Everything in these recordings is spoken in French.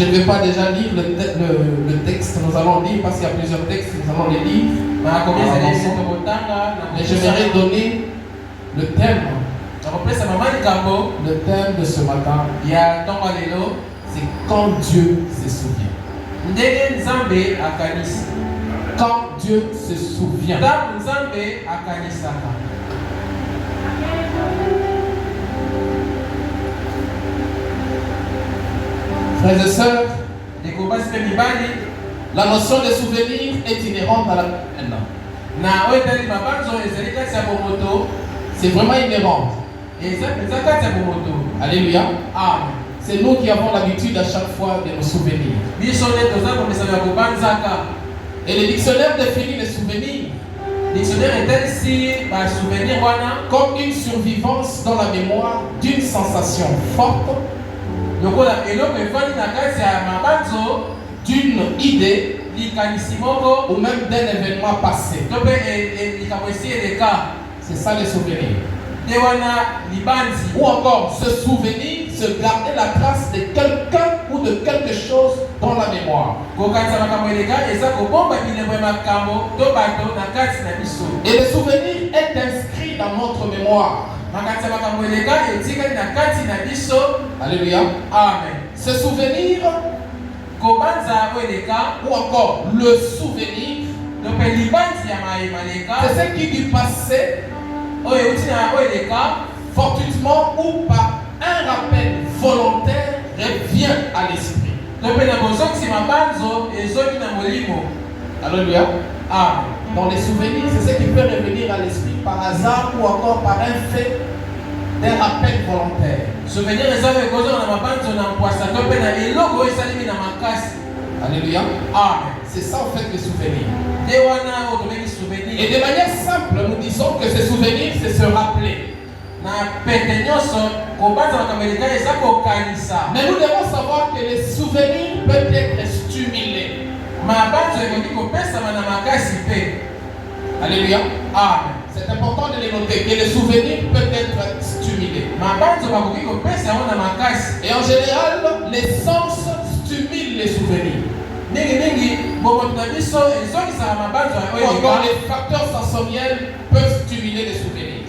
Je ne vais pas déjà lire le texte, nous allons lire parce qu'il y a plusieurs textes, nous allons les lire. Mais j'aimerais donner le thème. Le thème de ce matin, c'est quand Dieu se souvient. Quand Dieu se souvient. Frères et sœurs, la notion de souvenir est inhérente à la c'est vraiment inhérent. Alléluia. C'est nous qui avons l'habitude à chaque fois de nous souvenir. Et le dictionnaire définit les souvenirs comme une survivance dans la mémoire d'une sensation forte, d'une idée ou même d'un événement passé. C'est ça les souvenirs. Ou encore se souvenir, se garder la trace de quelqu'un ou de quelque chose dans la mémoire. Et le souvenir est inscrit dans notre mémoire. Alléluia. Amen. Ce souvenir ou encore le souvenir, c'est ce qui du passé, fortuitement ou par un rappel volontaire, revient à l'esprit. Alléluia. Dans les souvenirs, c'est ce qui peut revenir à l'esprit par hasard ou encore par un fait d'un rappel volontaire. Alléluia. C'est ça en fait les souvenirs. Et de manière simple, nous disons que ces souvenirs, c'est se rappeler. Mais nous devons savoir que les souvenirs peuvent être stimulés. Alléluia. C'est important de les noter, que les souvenirs peuvent être stimulés. Et en général, les sens stimulent les souvenirs. Encore les facteurs sensoriels peuvent stimuler les souvenirs.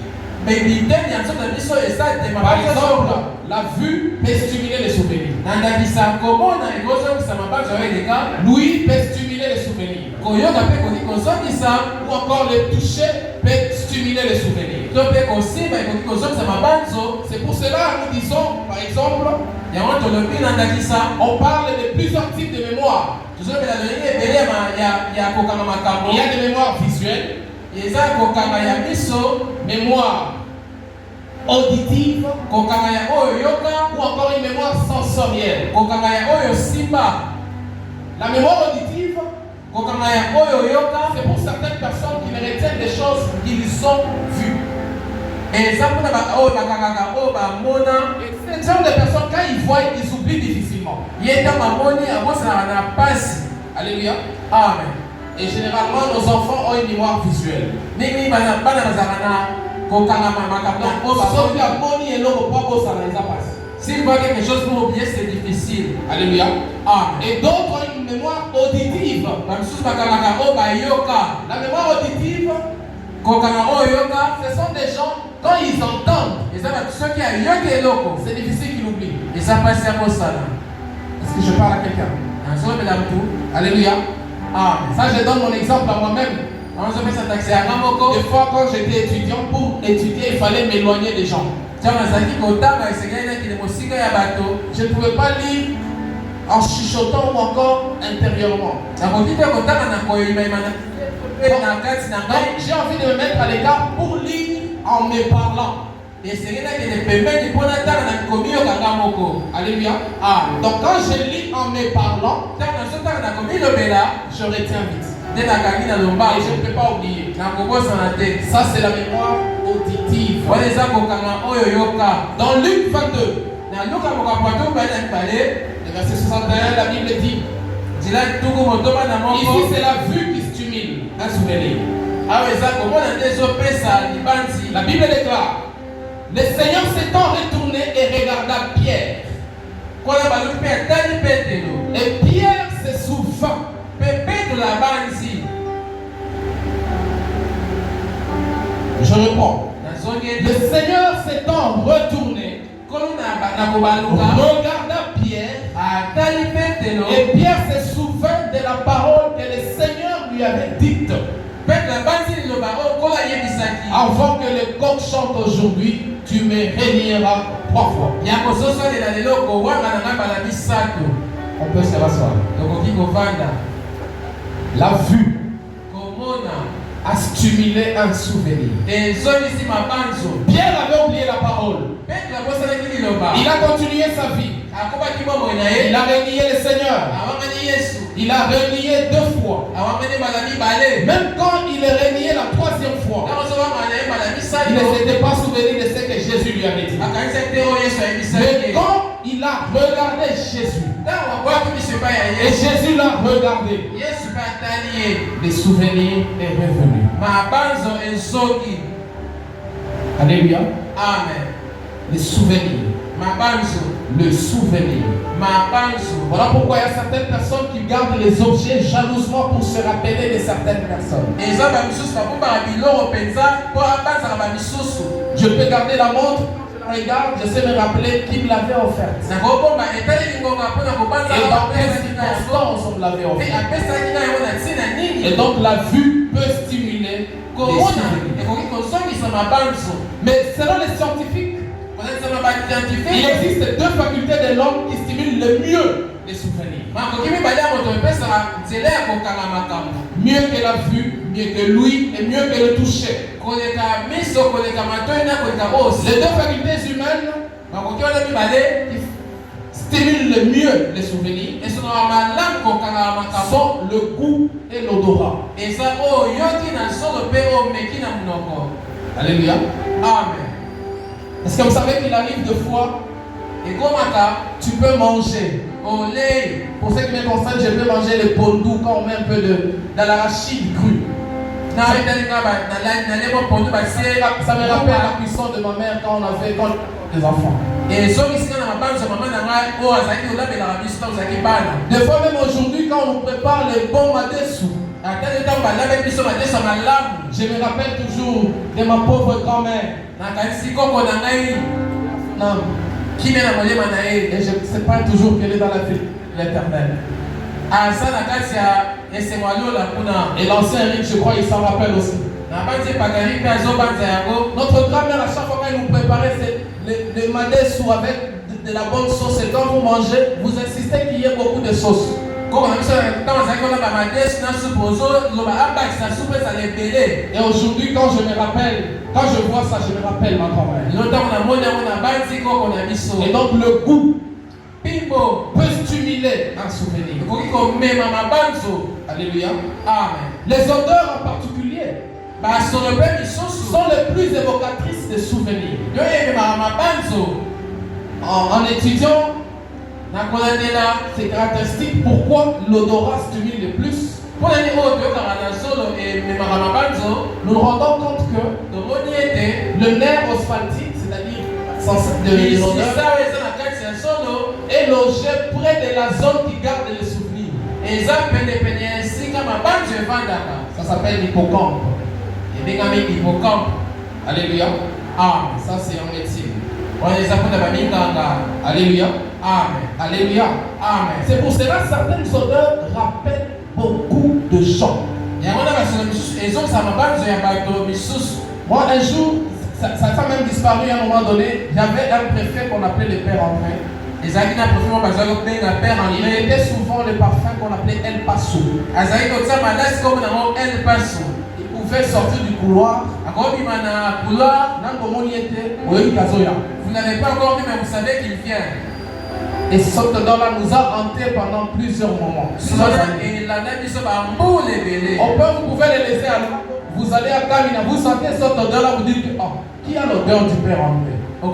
Par exemple, la vue peut stimuler les souvenirs. L'ouïe peut stimuler les souvenirs. Ou encore le toucher peut stimuler les souvenirs. C'est pour cela que nous disons, par exemple, on parle de plusieurs types de mémoire. Il y a des mémoires visuelles, mémoire auditive, ou encore une mémoire sensorielle. La mémoire auditive, c'est pour certaines personnes qui ne retiennent des choses qu'ils ont vues. Et ça pour ce genre de personnes, quand ils voient, ils oublient difficilement. Alléluia. Amen. Et généralement, nos enfants ont une mémoire visuelle. S'ils voient quelque chose pour oublier, c'est difficile. Alléluia. Et d'autres ont une mémoire auditive. La mémoire auditive, ce sont des gens, quand ils entendent, c'est difficile qu'ils l'oublient. Est-ce que je parle à quelqu'un? Alléluia. Ça, je donne mon exemple à moi-même. Des fois, quand j'étais étudiant, pour étudier, il fallait m'éloigner des gens. Je ne pouvais pas lire en chuchotant ou encore intérieurement. Donc, j'ai envie de me mettre à l'écart pour lire en me parlant. Alléluia. Donc quand je lis en me parlant, je retiens vite. Et je ne peux pas oublier. Ça, c'est la mémoire auditive. Dans Luc 22, le verset 61, la Bible dit, ici c'est la vue qui stimule un souvenir. La Bible déclare, le Seigneur s'étant retourné et regarda Pierre. Et Pierre se souvint. Je reprends. Le Seigneur s'étant retourné, regarda Pierre, et Pierre se souvint de la parole que le Seigneur lui avait dite. Avant que le coq chante aujourd'hui, tu me réuniras 3 fois. On peut se rasseoir. La vue a stimulé un souvenir. Pierre avait oublié la parole. Il a continué sa vie. Il a renié le Seigneur. Il a renié 2 fois. Même quand il est renié la 3e fois, il ne s'était pas souvenu de ce que Jésus lui avait dit. Mais quand il a regardé Jésus, et Jésus l'a regardé, le souvenir est revenu. Alléluia. Amen. Le souvenir. Le souvenir. Voilà pourquoi il y a certaines personnes qui gardent les objets jalousement pour se rappeler de certaines personnes. Je peux garder la montre, je regarde, je sais me rappeler qui me l'avait offerte. Et dans quelles circonstances on me l'avait offerte. Et donc la vue peut stimuler les souvenirs. Mais selon les scientifiques, il existe 2 facultés de l'homme qui stimulent le mieux les souvenirs. Mieux que la vue, mieux que l'ouïe et mieux que le toucher. Les 2 facultés humaines qui stimulent le mieux les souvenirs sont le goût et l'odorat. Alléluia. Amen. Est-ce que vous savez qu'il arrive 2 fois et tu peux manger. Pour ce qui me concerne, je peux manger le pondou quand on met un peu de l'arachide cru. Ça me rappelle la cuisson de ma mère quand on avait des enfants. Des fois même aujourd'hui quand on nous prépare les bons madessu, je me rappelle toujours de ma pauvre grand-mère. Et je ne sais pas toujours qu'elle est dans la vie de l'Éternel. Et l'ancien Rick, je crois, il s'en rappelle aussi. Notre grand-mère, à chaque fois qu'elle nous préparait le madessu avec de la bonne sauce, et quand vous mangez, vous insistez qu'il y ait beaucoup de sauce. Et aujourd'hui, quand je me rappelle, quand je vois ça, je me rappelle ma grand-mère. Et donc le goût peut stimuler un souvenir. Alléluia. Amen. Les odeurs en particulier sont les plus évocatrices des souvenirs. En étudiant ces caractéristiques, pourquoi l'odorat stimule le plus, nous nous rendons compte que le nerf osphaltique, c'est-à-dire l'odeur, est logé près de la zone qui garde les souvenirs. Ça s'appelle l'hippocampe. Alléluia. Ah, ça c'est en médecine. Alléluia. Amen. Alléluia. Amen. C'est pour cela que certaines odeurs rappellent beaucoup de gens. Moi un jour, ça a même disparu à un moment donné. J'avais un préfet qu'on appelait le Père André. Il était souvent le parfum qu'on appelait El Paso. Il pouvait sortir du couloir. Vous n'avez pas encore vu, mais vous savez qu'il vient. Et cette odeur-là nous a hantés pendant plusieurs moments. Vous pouvez les laisser à l'eau. Vous allez à Kamina, vous sentez cette odeur-là, vous dites que qui a l'odeur du Père André? Et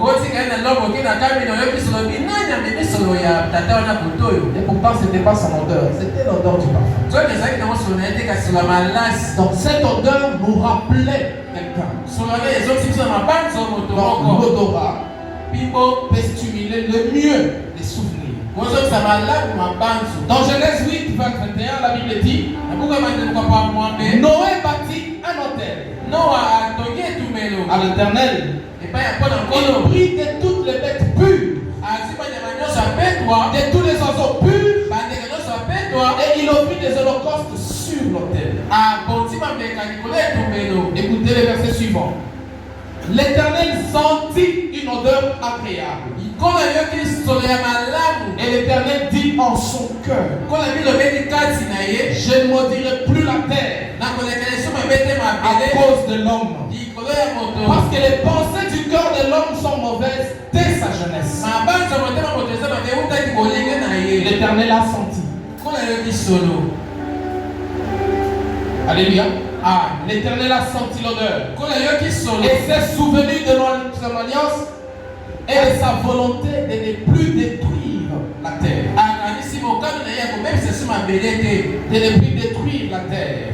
pourtant, ce n'était pas son odeur, c'était l'odeur du parfum. Donc cette odeur nous rappelait quelqu'un. Donc l'odorat peut stimuler le mieux les souvenirs. Dans Genèse 8, 21, la Bible dit Noé bâtit un autel à l'Éternel. Il prit de toutes les bêtes pures, de tous les oiseaux purs, et il offrit des holocaustes sur l'autel. Écoutez le verset suivant. L'Éternel sentit une odeur agréable. Et l'Éternel dit en son cœur je ne maudirai plus la terre à cause de l'homme. Parce que les pensées du cœur de l'homme sont mauvaises dès sa jeunesse. L'Éternel a senti. Alléluia. L'Éternel a senti l'odeur et s'est souvenu de son alliance et de sa volonté de ne plus détruire la terre. De ne plus détruire la terre.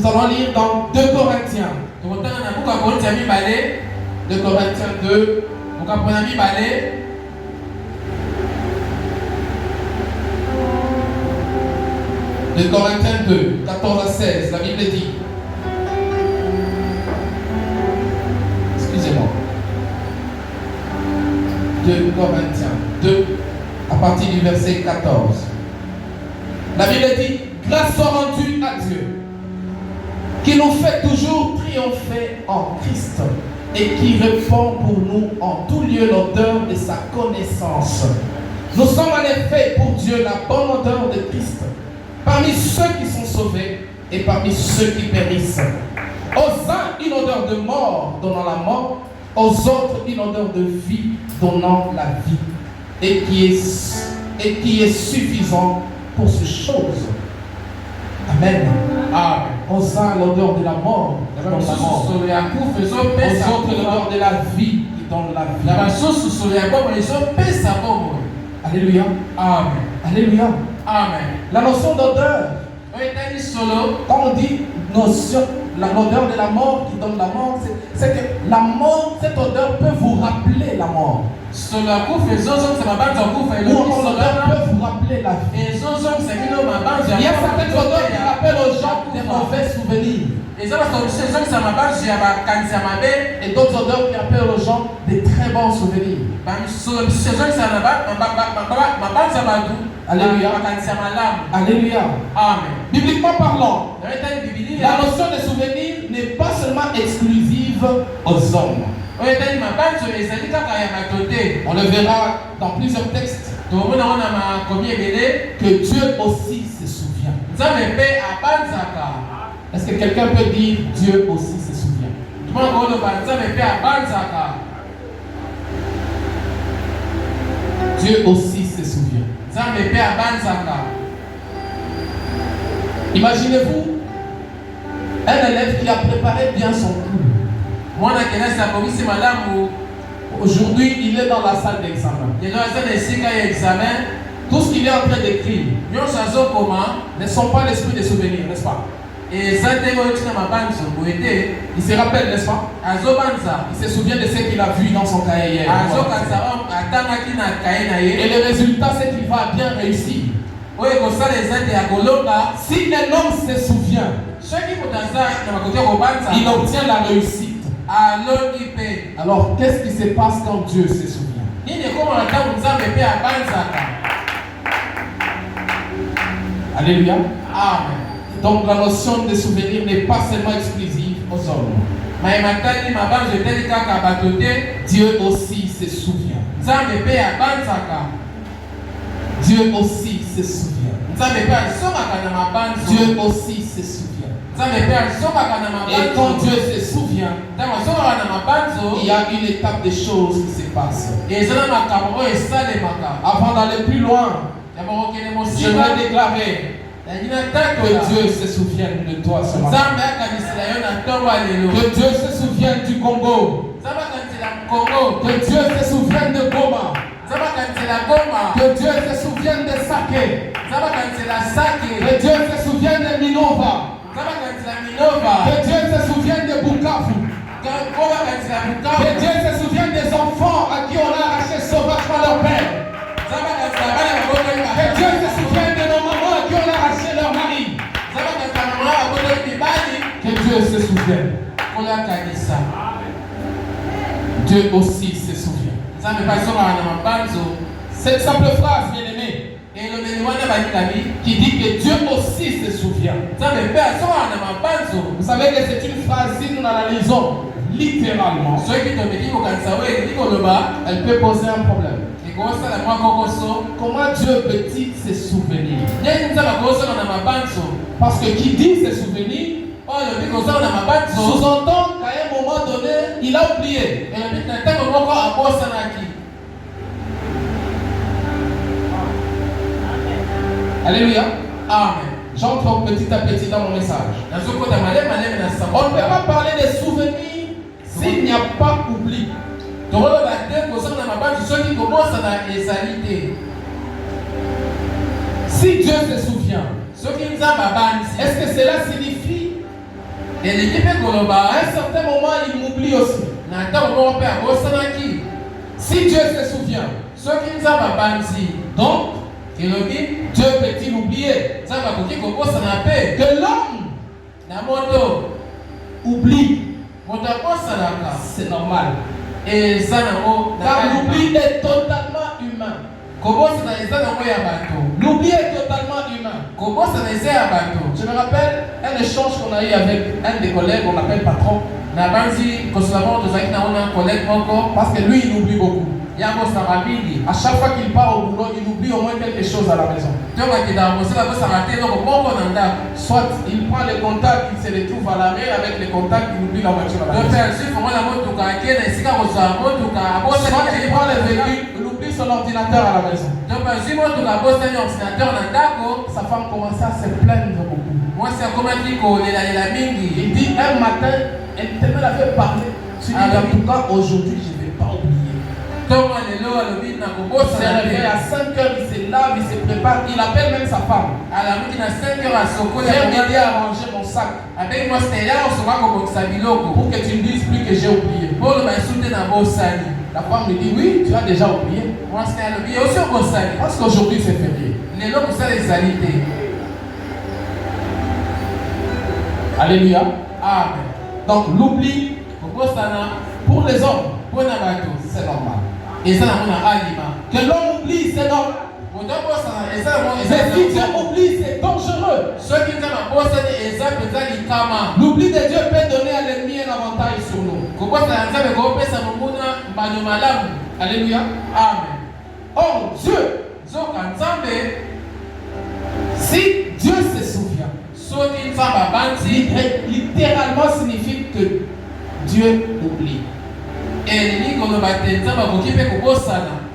Nous allons lire dans 2 Corinthiens. 2 Corinthiens 2. De Corinthiens 2, 14 à 16, la Bible dit. Excusez-moi. 2 Corinthiens 2, à partir du verset 14. La Bible dit, grâce soit rendue à Dieu, qui nous fait toujours triompher en Christ et qui répand pour nous en tout lieu l'odeur de sa connaissance. Nous sommes en effet pour Dieu la bonne odeur de Christ, parmi ceux qui sont sauvés et parmi ceux qui périssent. Aux uns une odeur de mort donnant la mort, aux autres une odeur de vie donnant la vie, et qui est suffisant pour ces choses. Amen. Aux uns l'odeur de la mort qui donne la mort, aux autres l'odeur de la vie qui donne la vie. Alléluia. Amen. Alléluia. Amen. La notion d'odeur, quand on dit l'odeur de la mort qui donne la mort, c'est que la mort, cette odeur peut vous rappeler la mort. Ou l'odeur peut vous rappeler la vie. Il y a certaines odeurs qui rappellent aux gens des mauvais souvenirs. Et d'autres odeurs qui rappellent aux gens des très bons souvenirs. Alléluia. Alléluia. Amen. Bibliquement parlant, la notion de souvenir n'est pas seulement exclusive aux hommes. On le verra dans plusieurs textes que Dieu aussi se souvient. Est-ce que quelqu'un peut dire Dieu aussi se souvient? Dieu aussi se souvient. Imaginez-vous un élève qui a préparé bien son cours. Aujourd'hui, il est dans la salle d'examen. Tout ce qu'il est en train d'écrire ne sont pas l'esprit des souvenirs, n'est-ce pas? Il se rappelle, n'est-ce pas? Il se souvient de ce qu'il a vu dans son cahier hier. Et le résultat, c'est qu'il va bien réussir. Si un homme se souvient, il obtient la réussite. Alors, qu'est-ce qui se passe quand Dieu se souvient? Alléluia. Amen. Donc la notion de souvenir n'est pas seulement exclusive aux hommes. Dieu aussi se souvient. Dieu aussi se souvient. Dieu aussi se souvient. Et quand Dieu se souvient, il y a une étape des choses qui se passe. Avant d'aller plus loin, je vais déclarer que Dieu se souvienne de toi ce matin. Que Dieu se souvienne du Congo. Que Dieu se souvienne de Goma. Que Dieu se souvienne de Saké. Que Dieu se souvienne de Minova. Que Dieu se souvienne de Bukavu. Que Dieu se souvienne des enfants à qui on a arraché sauvagement leur se souvient. Dieu aussi se souvient. Cette simple phrase, bien aimé, qui dit que Dieu aussi se souvient. Vous savez que c'est une phrase, si nous l'analysons littéralement, elle peut poser un problème. Comment Dieu peut-il se souvenir? Parce que qui dit se souvenir sous-entend qu'à un moment donné, il a oublié. Alléluia. Amen. J'entre petit à petit dans mon message. On ne peut pas parler des souvenirs s'il n'y a pas oubli. Si Dieu se souvient, est-ce que cela signifie qu'à un certain moment il m'oublie aussi? Si Dieu se souvient, donc Dieu peut-il oublier que l'homme oublie? C'est normal. Car l'oubli est totalement humain. L'oubli est totalement humain. Je me rappelle un échange qu'on a eu avec un des collègues, on l'appelle patron. Parce que lui, il oublie beaucoup. À chaque fois qu'il part au boulot, il oublie au moins quelque chose à la maison. Soit il prend les contacts, il se retrouve à l'arrêt avec les contacts, il oublie la voiture à la maison. Soit il prend les véhicules, il oublie son ordinateur à la maison. Sa femme commence à se plaindre beaucoup. Il dit un matin, elle m'avait parlé. Tu dis en tout cas aujourd'hui, je ne vais pas oublier. Il se réveille à 5 heures, il se lave, il se prépare, il appelle même sa femme. Viens m'aider à ranger mon sac. Pour que tu ne dises plus que j'ai oublié. La femme lui dit oui, tu as déjà oublié. Parce qu'aujourd'hui c'est férié. Alléluia. Amen. Donc l'oubli pour les hommes, c'est normal. Que l'homme oublie, c'est normal. Mais si Dieu oublie, c'est dangereux. L'oubli de Dieu peut donner à l'ennemi un avantage sur nous. Alléluia. Amen. Or, Dieu, si Dieu se souvient, littéralement signifie que Dieu oublie.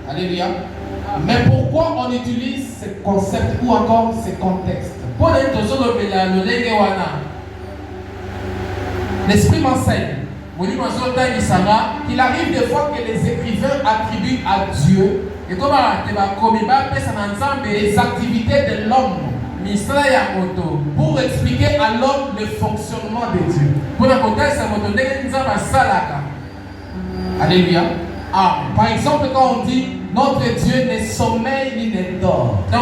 Alléluia. Mais pourquoi on utilise ces concepts ou encore ces contextes? L'Esprit m'enseigne qu'il arrive des fois que les écrivains attribuent à Dieu les activités de l'homme pour expliquer à l'homme le fonctionnement de Dieu. Alléluia. Ah, par exemple, quand on dit notre Dieu ne sommeille ni ne dort. Or,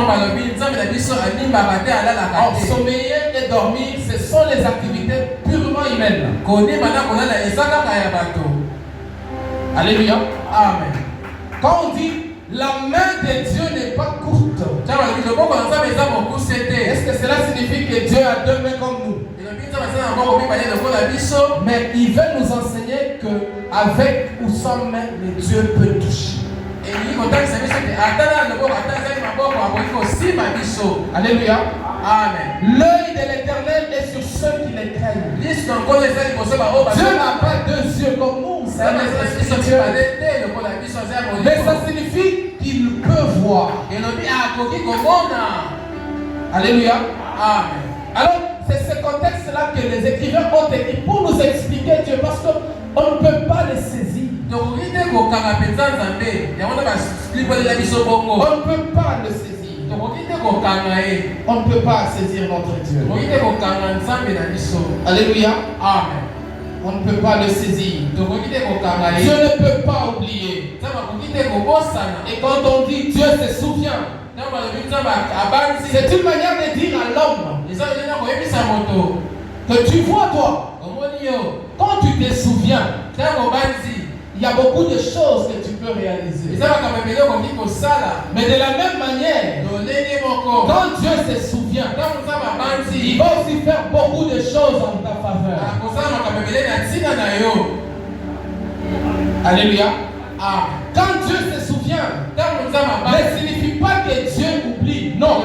sommeiller et dormir, ce sont les activités purement humaines. Alléluia. Amen. Quand on dit la main de Dieu n'est pas courte, est-ce que cela signifie que Dieu a deux mains comme nous? Mais il veut nous enseigner qu'avec ou sans main, le Dieu peut toucher. Alléluia. Amen. L'œil de l'Éternel est sur ceux qui les craignent. Dieu n'a pas deux yeux comme nous. Mais ça signifie qu'il peut voir. Alléluia. Amen. Alors, c'est ce contexte-là que les écrivains ont écrit pour nous expliquer Dieu, parce qu'on ne peut pas le saisir. On ne peut pas le saisir. On ne peut pas saisir notre Dieu. Alléluia. Amen. On ne peut pas le saisir. Dieu ne peut pas oublier. Et quand on dit Dieu se souvient, c'est une manière de dire à l'homme que tu vois toi Quand tu te souviens, il y a beaucoup de choses que tu peux réaliser. Mais de la même manière, quand Dieu se souvient, il va aussi faire beaucoup de choses en ta faveur. Alléluia. Quand Dieu se souvient, ne signifie pas que Dieu oublie. Non.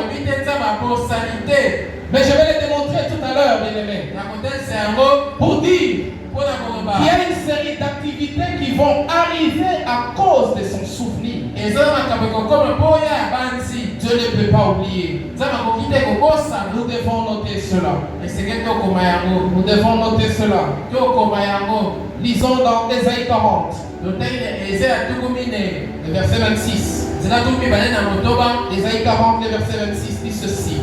Mais je vais le démontrer tout à l'heure, bien-aimé. Pour dire qu'il y a une série d'activités qui vont arriver à cause de son souvenir. Dieu ne peut pas oublier. Nous devons noter cela. Nous devons noter cela. Lisons dans Ésaïe 40. Le verset 26. Ésaïe 40, le verset 26 dit ceci.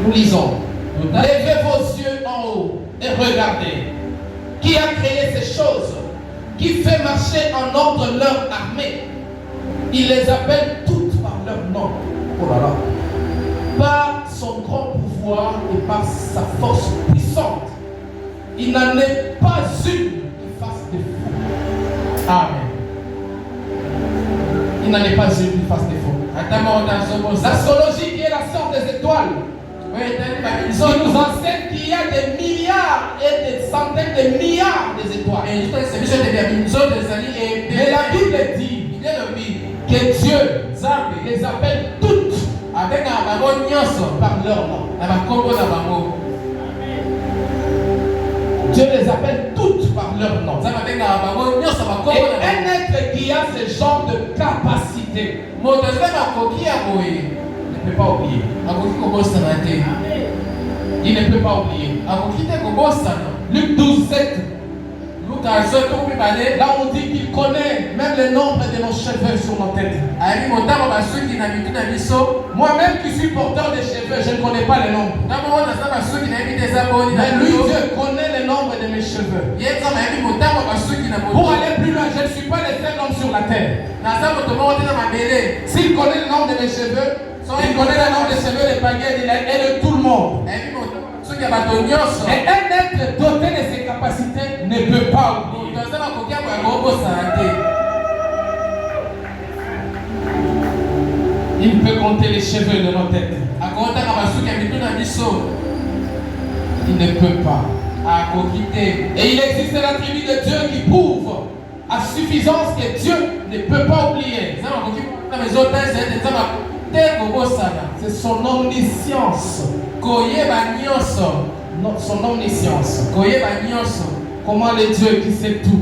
Nous lisons. Levez vos yeux en haut et regardez. Qui a créé ces choses? Qui fait marcher en ordre leur armée? Il les appelle toutes par leur nom. Oh là là. Par son grand pouvoir et par sa force puissante. Il n'en est pas une qui fasse défaut. Amen. Il n'en est pas une qui fasse défaut. L'astrologie qui est la science des étoiles. Ça nous enseigne qu'il y a des milliards et des centaines de milliards d'étoiles. Mais la Bible dit que Dieu les appelle toutes par leur nom. Dieu les appelle toutes par leur nom. Et un être qui a ce genre de capacité ne peut pas oublier. Il ne peut pas oublier. Luc 12, 7. Là on dit qu'il connaît même le nombre de nos cheveux sur nos têtes. Moi-même qui suis porteur de cheveux, je ne connais pas le nombre. Mais lui, Dieu connaît le nombre de mes cheveux. Pour aller plus loin, je ne suis pas le seul homme sur la terre. S'il connaît le nombre de mes cheveux, il connaît le nombre de cheveux de Paguet et de tout le monde. Et un être doté de ses capacités ne peut pas oublier. Il peut compter les cheveux de nos têtes. Il ne peut pas. Et il existe l'attribut de Dieu qui prouve à suffisance que Dieu ne peut pas oublier. C'est son omniscience. Son omniscience. Comment le Dieu qui sait tout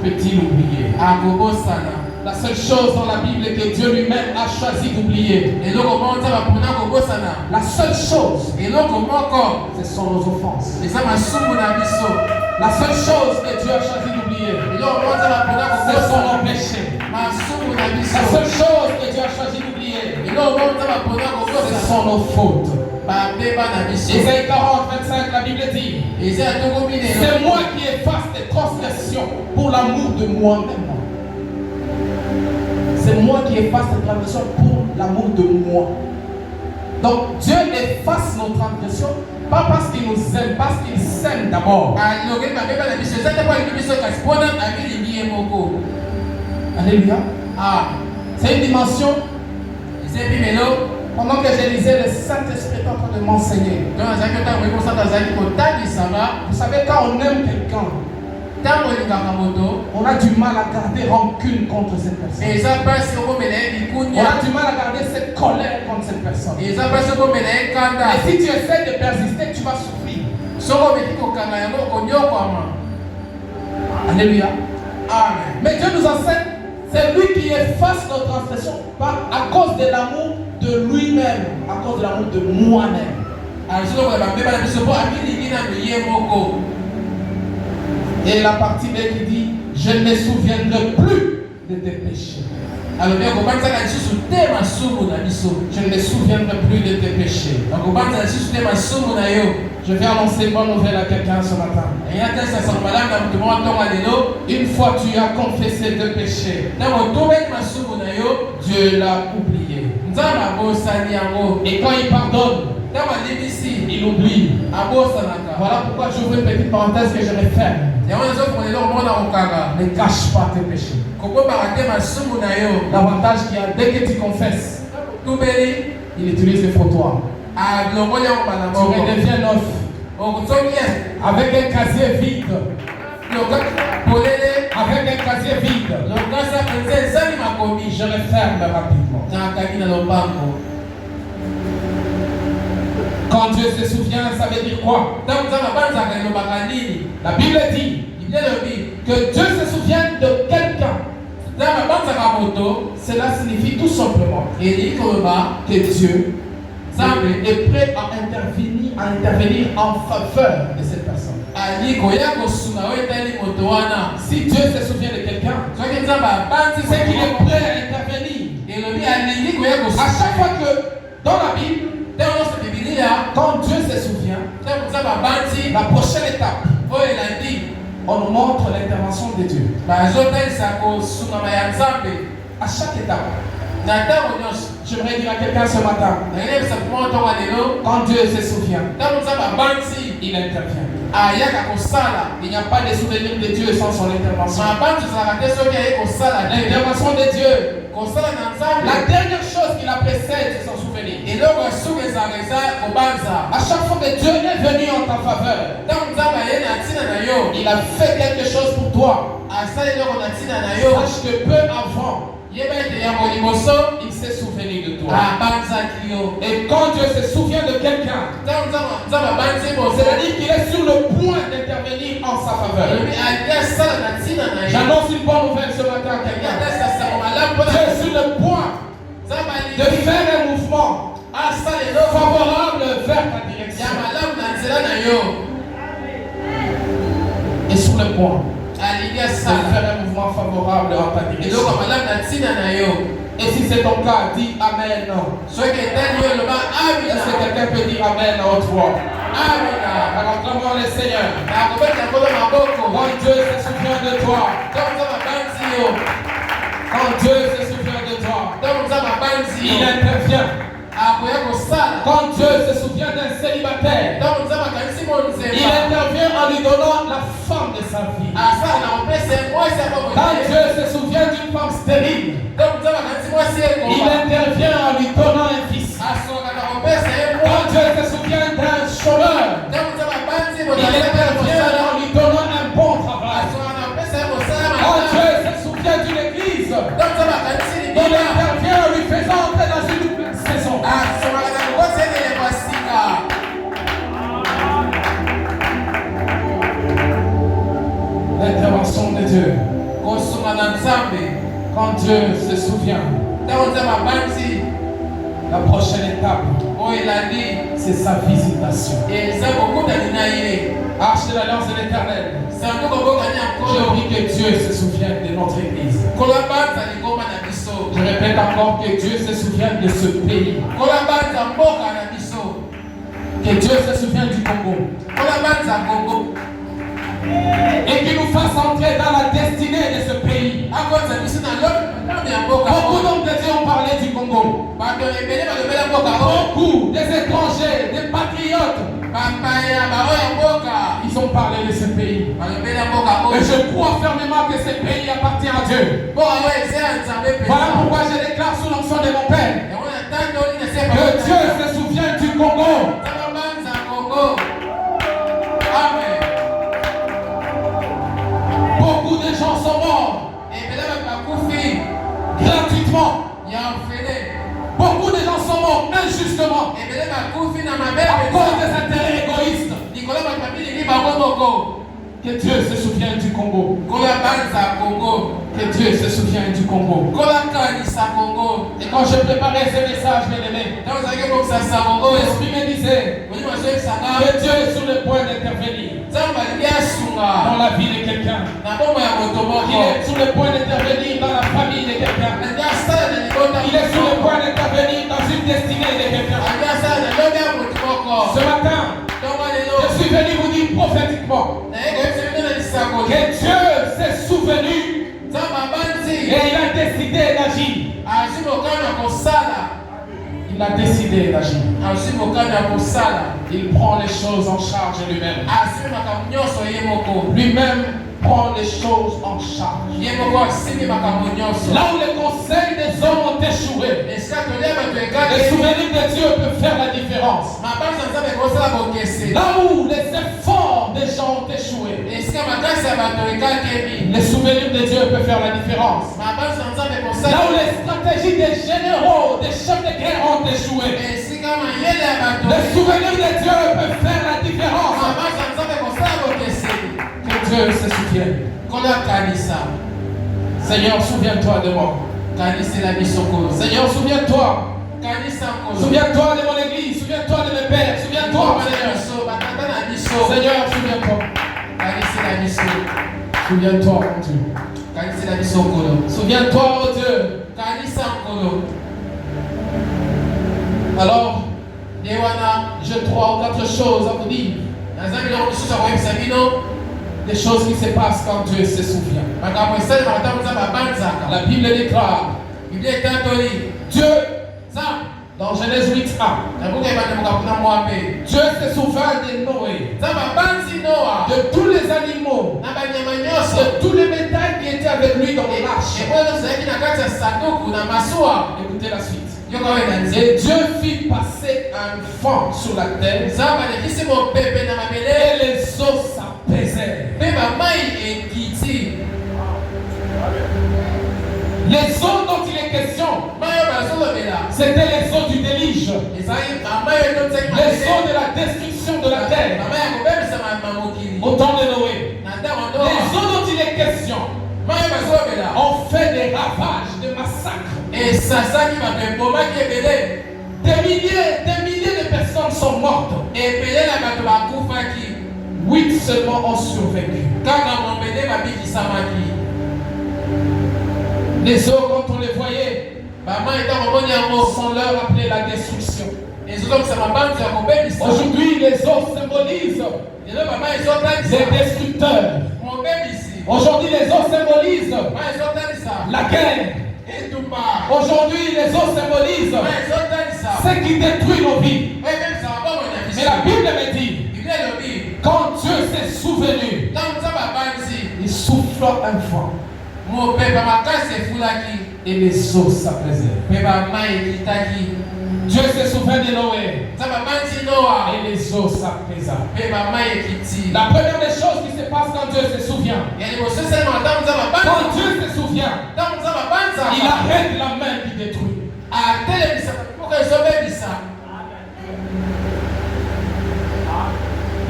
peut-il oublier? La seule chose dans la Bible que Dieu lui-même a choisi d'oublier. La seule chose, ce sont nos offenses. La seule chose que Dieu a choisi d'oublier, ce sont nos péchés. La seule chose que Dieu a choisi d'oublier, ce sont nos fautes. Ésaïe 40, 25, la Bible dit: c'est moi qui efface les transgressions pour l'amour de moi-même. C'est moi qui efface les transgressions pour l'amour de moi. Donc Dieu efface nos transgressions, pas parce qu'il nous aime, parce qu'il s'aime d'abord. Alléluia. C'est une dimension. Pendant que je lisais, le Saint-Esprit est en train de m'enseigner. Vous savez, quand on aime quelqu'un, on a du mal à garder rancune contre cette personne. On a du mal à garder cette colère contre cette personne. Et si tu essaies de persister, tu vas souffrir. Alléluia. Amen. Mais Dieu nous enseigne, c'est lui qui efface nos transgressions à cause de l'amour de lui-même, à cause de l'amour de moi-même. Et la partie B qui dit: je ne me souviendrai plus de tes péchés. Je ne me souviendrai plus de tes péchés. Je vais annoncer une bonne nouvelle à quelqu'un ce matin. Une fois tu as confessé tes péchés, Dieu l'a oublié. Et quand il pardonne, il oublie. Voilà pourquoi j'ouvre une petite parenthèse que je referme. Ne cache pas tes péchés. L'avantage qu'il y a, dès que tu confesses, il utilise le frottoir. Tu redeviens neuf. Avec un casier vide. Avec un casier vide. Je referme rapidement. Quand Dieu se souvient, ça veut dire quoi? La Bible dit que Dieu se souvient de quelqu'un. Cela signifie tout simplement que Dieu est prêt à intervenir en faveur de cette personne. Si Dieu se souvient de quelqu'un, c'est qu'il est prêt à intervenir. À chaque fois que dans la Bible, quand Dieu se souvient, la prochaine étape, on nous montre l'intervention de Dieu. À chaque étape. J'aimerais dire à quelqu'un ce matin, quand Dieu se souvient, il intervient. Il n'y a pas de souvenir de Dieu sans son intervention. L'intervention de Dieu, la dernière chose qui la précède, c'est son souvenir. À chaque fois que Dieu est venu en ta faveur, il a fait quelque chose pour toi. Sache que peu avant, il s'est souvenu de toi. Et quand Dieu se souvient de quelqu'un, c'est-à-dire qu'il est sur le point d'intervenir en sa faveur. J'annonce une bonne nouvelle ce matin à quelqu'un. Dieu est sur le point de faire un mouvement favorable vers ta direction. Et sur le point de faire un mouvement favorable en ta direction. Et si c'est ton cas, dis Amen. Est-ce que quelqu'un peut dire Amen à haute voix? Alors clamons le Seigneur. Quand Dieu se souvient de toi, quand Dieu se souvient de toi, il intervient. Quand Dieu se souvient d'un célibataire, il intervient en lui donnant la femme de sa vie. Quand Dieu se souvient d'une femme stérile, il intervient en lui donnant un fils. Quand Dieu se souvient d'un chômeur, il intervient en lui donnant un bon travail. Quand Dieu se souvient d'une église, il intervient en lui faisant entrer dans une nouvelle saison. L'intervention de Dieu. Quand Dieu se souvient, la prochaine étape, c'est sa visitation. Arche de l'alliance de l'Éternel. Je prie que Dieu se souvienne de notre église. Je répète encore que Dieu se souvienne de ce pays. Que Dieu se souvienne du Congo. Et qu'il nous fasse entrer dans la destinée de ce pays. Beaucoup d'hommes de Dieu ont parlé du Congo. Beaucoup des étrangers, des patriotes, ils ont parlé de ce pays. Et je crois fermement que ce pays appartient à Dieu. Voilà pourquoi je déclare sous l'onction de mon Père que Dieu se souvient du Congo. Amen. Beaucoup de gens sont morts gratuitement. Beaucoup de gens sont morts injustement à cause des intérêts égoïstes. Que Dieu se souvienne du Congo. Que Dieu se souvienne du Congo. Et quand je préparais ce message, bien-aimé, l'Esprit me disait que Dieu est sur le point d'intervenir dans la vie de quelqu'un. Il est sur le point d'intervenir dans la famille de quelqu'un. Il est sur le point d'intervenir dans une destinée de quelqu'un. Ce matin, je suis venu vous dire prophétiquement que Dieu s'est souvenu et il a décidé d'agir. Il a décidé d'agir. azwi mokano ya kosala. Il prend les choses en charge lui-même. Asimi makambo nyonso ye moko. Lui-même prend les choses en charge. Ye moko asimi makambo nyonso. Là où les conseils des hommes ont échoué, Esika tolia bato les ekaki. souvenirs de Dieu peuvent faire la différence. Mabanzi ya Nzambe ekosala bokese. Là où les efforts des gens ont échoué, Esika makasi ya bato ekakemi. les souvenirs de Dieu peuvent faire la différence. Mabanzi ya Nzambe Là où ekosala. les stratégies des généraux, des chefs de guerre ont échoué, Esika mayele ya bato. les souvenirs de Dieu peuvent faire la différence. Mabanzi ya Nzambe ekosala bokese. Que Dieu se souvienne. Kola kanisa. Seigneur, souviens-toi de moi. Kanisela biso kolo. Seigneur, souviens-toi. Kanisa kolo. Souviens-toi de mon église. Souviens-toi de mes pères. Souviens-toi, Seigneur. Batata na biso. Seigneur, souviens-toi. Kanisela biso. Souviens-toi, mon Dieu. Kanisela biso kolo. Souviens-toi, oh Dieu. Kanisa kolo. Alors, Dewana. j'ai 3 ou 4 choses à vous dire. Nazami loko biso sa koyebisa bino. Des choses qui se passent quand Dieu se souvient. Makambo esali makata Nzambe abanzaka. La Bible déclare, Biblia etatoli. Dieu, Nzambe. dans Genèse 8:1, Na buku ebanda mokapuna mwape. Dieu se souvient de Noé, Nzambe abanzi Noa. de tous les animaux, Na banyama nyonso. de tous les bétails qui étaient avec lui dans l'arche. Eboyo ezalaki na kati ya sanduku na masuwa. Écoutez la suite. Yoka oyo na nzela. Et Dieu fit passer un vent sur la terre Nzambe alekisi mopepe na mabele. et les eaux s'apaisèrent. Mpe bamai ekiti. Les eaux dont il est question, Mai oyo bazolobela. c'était les eaux du déluge, Ezali bamai oyo etotisaki les eaux mabele. de la destruction de la terre, Bamai ya kobebisa mokili. au temps de Noé. Na ntango Les Noa. eaux dont il est question Mai oyo bazolobela. ont fait des ravages, des massacres. Esasaki bato ebomaki ebele. Des milliers de personnes sont mortes. Ebele na bato bakufaki. 8 seulement ont survécu. Kaka mombele babikisamaki. Les eaux, quand on les voyait, Bamai ntango omoni yango. sont leur appelée la destruction. Ezozongisa mabanzi ya kobebisa. Aujourd'hui, les eaux symbolisent Lelo bamai ezotalisa. les destructeurs. Mobebisi. Aujourd'hui, les eaux symbolisent Mai ezotalisa. la guerre. Etumba. Aujourd'hui, les eaux symbolisent Mai ezotalisa. ce qui détruit nos vies. Ebebisa mabongo na biso. Mais la Bible me dit, Biblia elobi. quand Dieu s'est souvenu, Ntango Nzambe abanzi. il souffla un vent Mopepe makasi efulaki. et les eaux s'apaisèrent. Mpe bamai ekitaki. Dieu se souvient de Noé Nzambe abanzi Noa. et les eaux s'apaisèrent. Mpe bamai ekiti. La première des choses qui se passe quand Dieu se souvient, Ya liboso esalema ntango Nzambe abanzi. quand Dieu se souvient, Ntango Nzambe abanzaka. il arrête la main qui détruit. Atelemisa moko ezobebisa.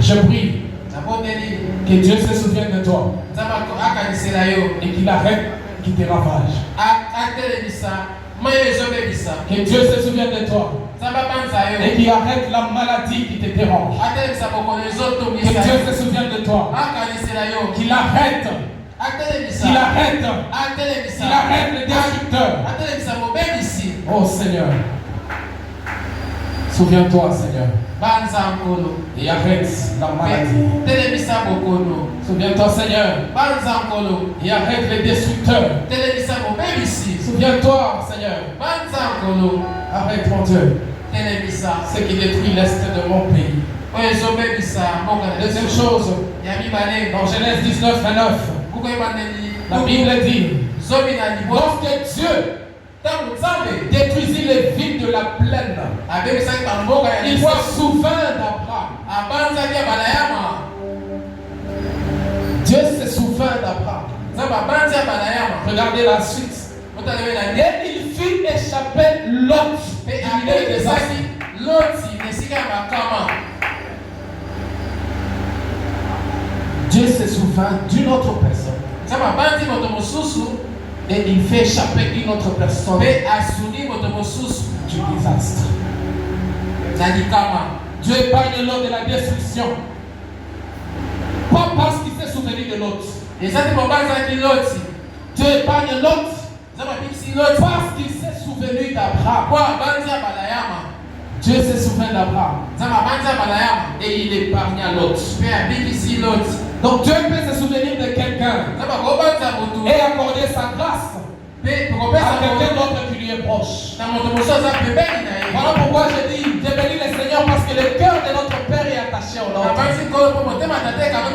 Je prie Nabondeli. que Dieu se souvienne de toi Nzambe akanisela yo. et qu'il arrête qui te ravage. Atelemisa mai oyo ezobebisa. Que Dieu se souvienne de toi Nzambe abanza yo. et qu'il arrête la maladie qui te dérange. Atelemisa bokono Que ezotungisa Dieu yo. se souvienne de toi. Akanisela yo. Qu'il arrête, Atelemisa. qu'il arrête, Atelemisa. qu'il arrête les destructeurs. Atelemisa mobebisi. Oh Seigneur, souviens-toi Seigneur Banza nkolo. et arrête la maladie. Telemisa bokono. Souviens-toi Seigneur Banza nkolo. et arrête les destructeurs. Telemisa mobebisi. Souviens-toi Seigneur, Banza nkolo. arrête mon Dieu Telemisa. ce qui détruit l'est de mon pays. Oyo ezobebisa mboka na Deuxième biso. chose, Ya mibale. dans Genèse 19:29, Buku ebandeli. la Bible dit, Zomi na liboso. lorsque Dieu Ntango Nzambe détruisit les villes de la plaine, abebisaki bamboka ya il liboso. se souvint d'Abraham. Abanzaki ya balayama. Dieu se souvint d'Abraham. Nzambe abanzi ya balayama. Regardez la suite. Otalebe na Et il fit échapper Lot. Mpe Il est des abebisaki Loti na esika ya makama. Dieu se souvint d'une autre personne Nzambe abanzi moto mosusu. et il fait échapper une autre personne Mpe asuni moto mosusu du désastre. na likama. Dieu épargne Lot de la destruction. Pas parce qu'il s'est souvenu de Lot. Eza te mobanzaki Loti. Dieu épargne Lot Nzambe abikisi Loti. parce qu'il s'est souvenu d'Abraham. Po abanzi ya balayama. Dieu se souvint d'Abraham Nzambe abanzi ya balayama. et il épargna Lot. Mpe abikisi Loti. Donc Dieu peut se souvenir de quelqu'un Nzambe akobanza motu. et accorder sa grâce. à quelqu'un d'autre qui lui est proche. Voilà pourquoi je dis, je bénis le Seigneur parce que le cœur de notre Père est attaché au nôtre.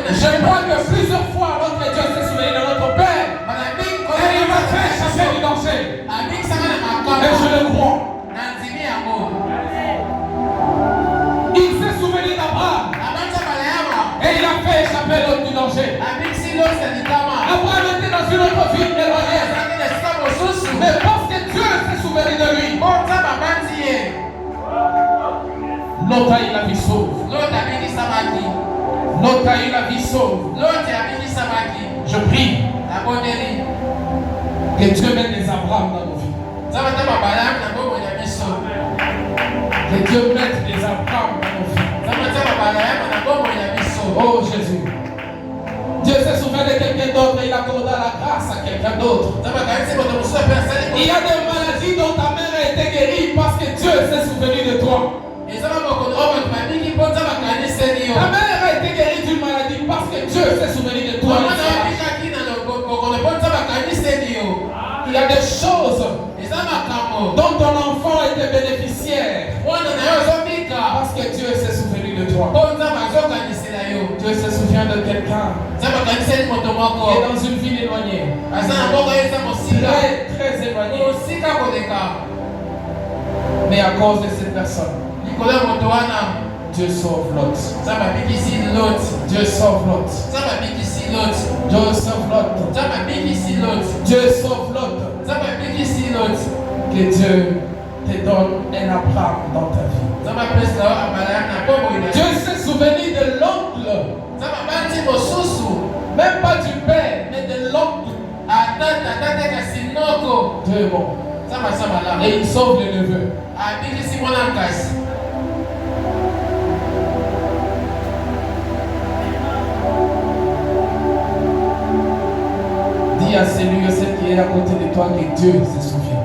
Je crois que plusieurs fois notre Dieu s'est souvenu de notre Père et il m'a fait chasser du danger. Et je le crois. Il s'est souvenu d'Abraham et il a fait échapper l'autre du danger. Abraham était dans une autre ville éloignée. Mais parce que Dieu s'est souvenu de lui, l'autre a eu la vie sauve. L'autre a eu la vie sauve. Je prie que Dieu mette des Abraham dans nos vies. Que Dieu mette des Abraham dans nos vies. Oh Jésus. Dieu s'est souvenu de quelqu'un d'autre et il accorda la grâce à quelqu'un d'autre. Il y a des maladies dont ta mère a été guérie parce que Dieu s'est souvenu de toi. Ta mère a été guérie d'une maladie parce que Dieu s'est souvenu de toi. Il y a des choses dont ton enfant a été bénéficiaire parce que Dieu s'est souvenu de toi. Dieu se souvient de quelqu'un qui est dans une ville éloignée, très éloignée. Mais à cause de cette personne, Dieu sauve Lot. Dieu sauve Lot. Dieu sauve Lot. Dieu sauve Lot. Que Dieu te donne un Abraham dans ta vie. Dieu s'est souvenu de l'oncle. Même pas du père, mais de l'oncle. Dieu est bon. Et il sauve les neveux. Dis à celui ou celle qui est à côté de toi que Dieu se souvient.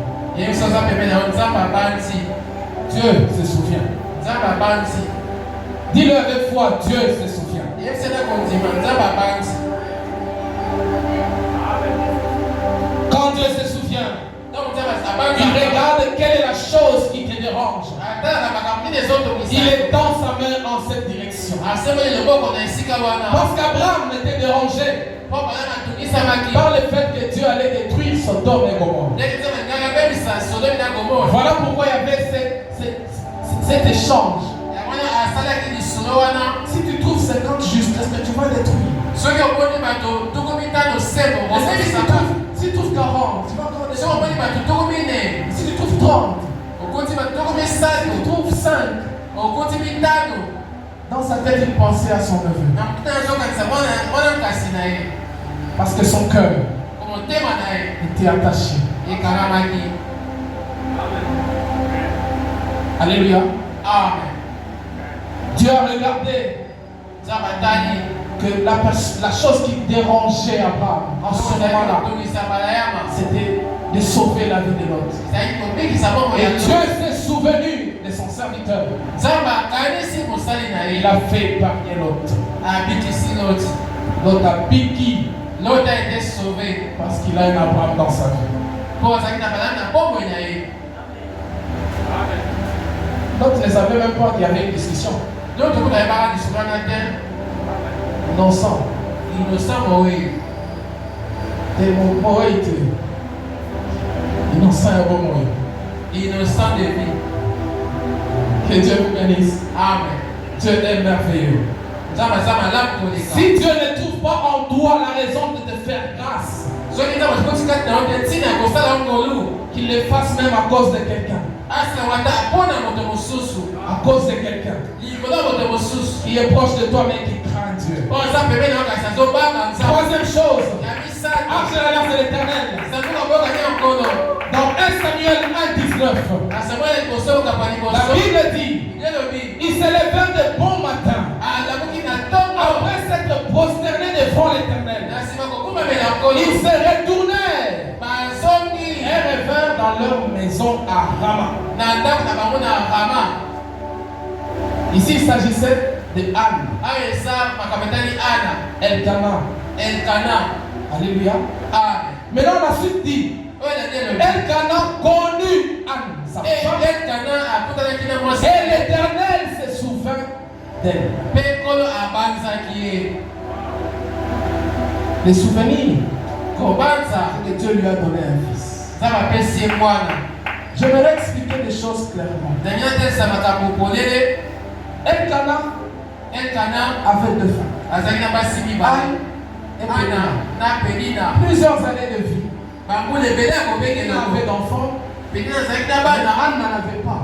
Dieu se souvient. Dis-le avec foi, Dieu se souvient. Quand Dieu se souvient, il regarde quelle est la chose qui te dérange. Il est dans sa main en cette direction. Parce qu'Abraham était dérangé par le fait que Dieu allait détruire Sodome et Gomorrhe. Voilà pourquoi il y avait cet échange. Si tu trouves 50 justes, est-ce que tu vas détruire? Si tu trouves 40, tu vas encore détruire. Si tu trouves 30, si tu trouves 5, dans sa tête, il pensait à son neveu. Parce que son cœur était attaché. Alléluia. Amen. Dieu a regardé que la chose qui dérangeait Abraham en ce moment-là, c'était de sauver la vie de l'autre. Et Dieu s'est souvenu de son serviteur. Il a fait épargner l'autre. L'autre a piqué. L'autre a été sauvé parce qu'il a un Abraham dans sa vie. L'autre ne savait même pas qu'il y avait une discussion. Innocent. Oui. Innocent et bon. Innocent de vie. Que Dieu vous bénisse. Amen. Dieu est merveilleux. Si Dieu ne trouve pas en toi la raison de te faire grâce, qu'il le fasse même à cause de quelqu'un. À cause de quelqu'un qui est proche de toi mais qui craint Dieu. Troisième chose, arche de l'alliance de l'Éternel. Dans 1 Samuel 1,19, la Bible dit, il s'élevait de bon matin après s'être prosterné devant l'Éternel. Ils se retournèrent et revinrent dans leur maison à Rama. Ici, il s'agissait de Anne. Elkana. Alléluia. Maintenant, la suite dit Elkana connut Anne, sa femme. Et l'Éternel se souvint d'elle. Les souvenirs que Dieu lui a donné un fils. J'aimerais expliquer des choses clairement. Elkana avait deux femmes. Anne et Pénina. Plusieurs années de vie. Il n'avait d'enfants. Anne n'en avait pas.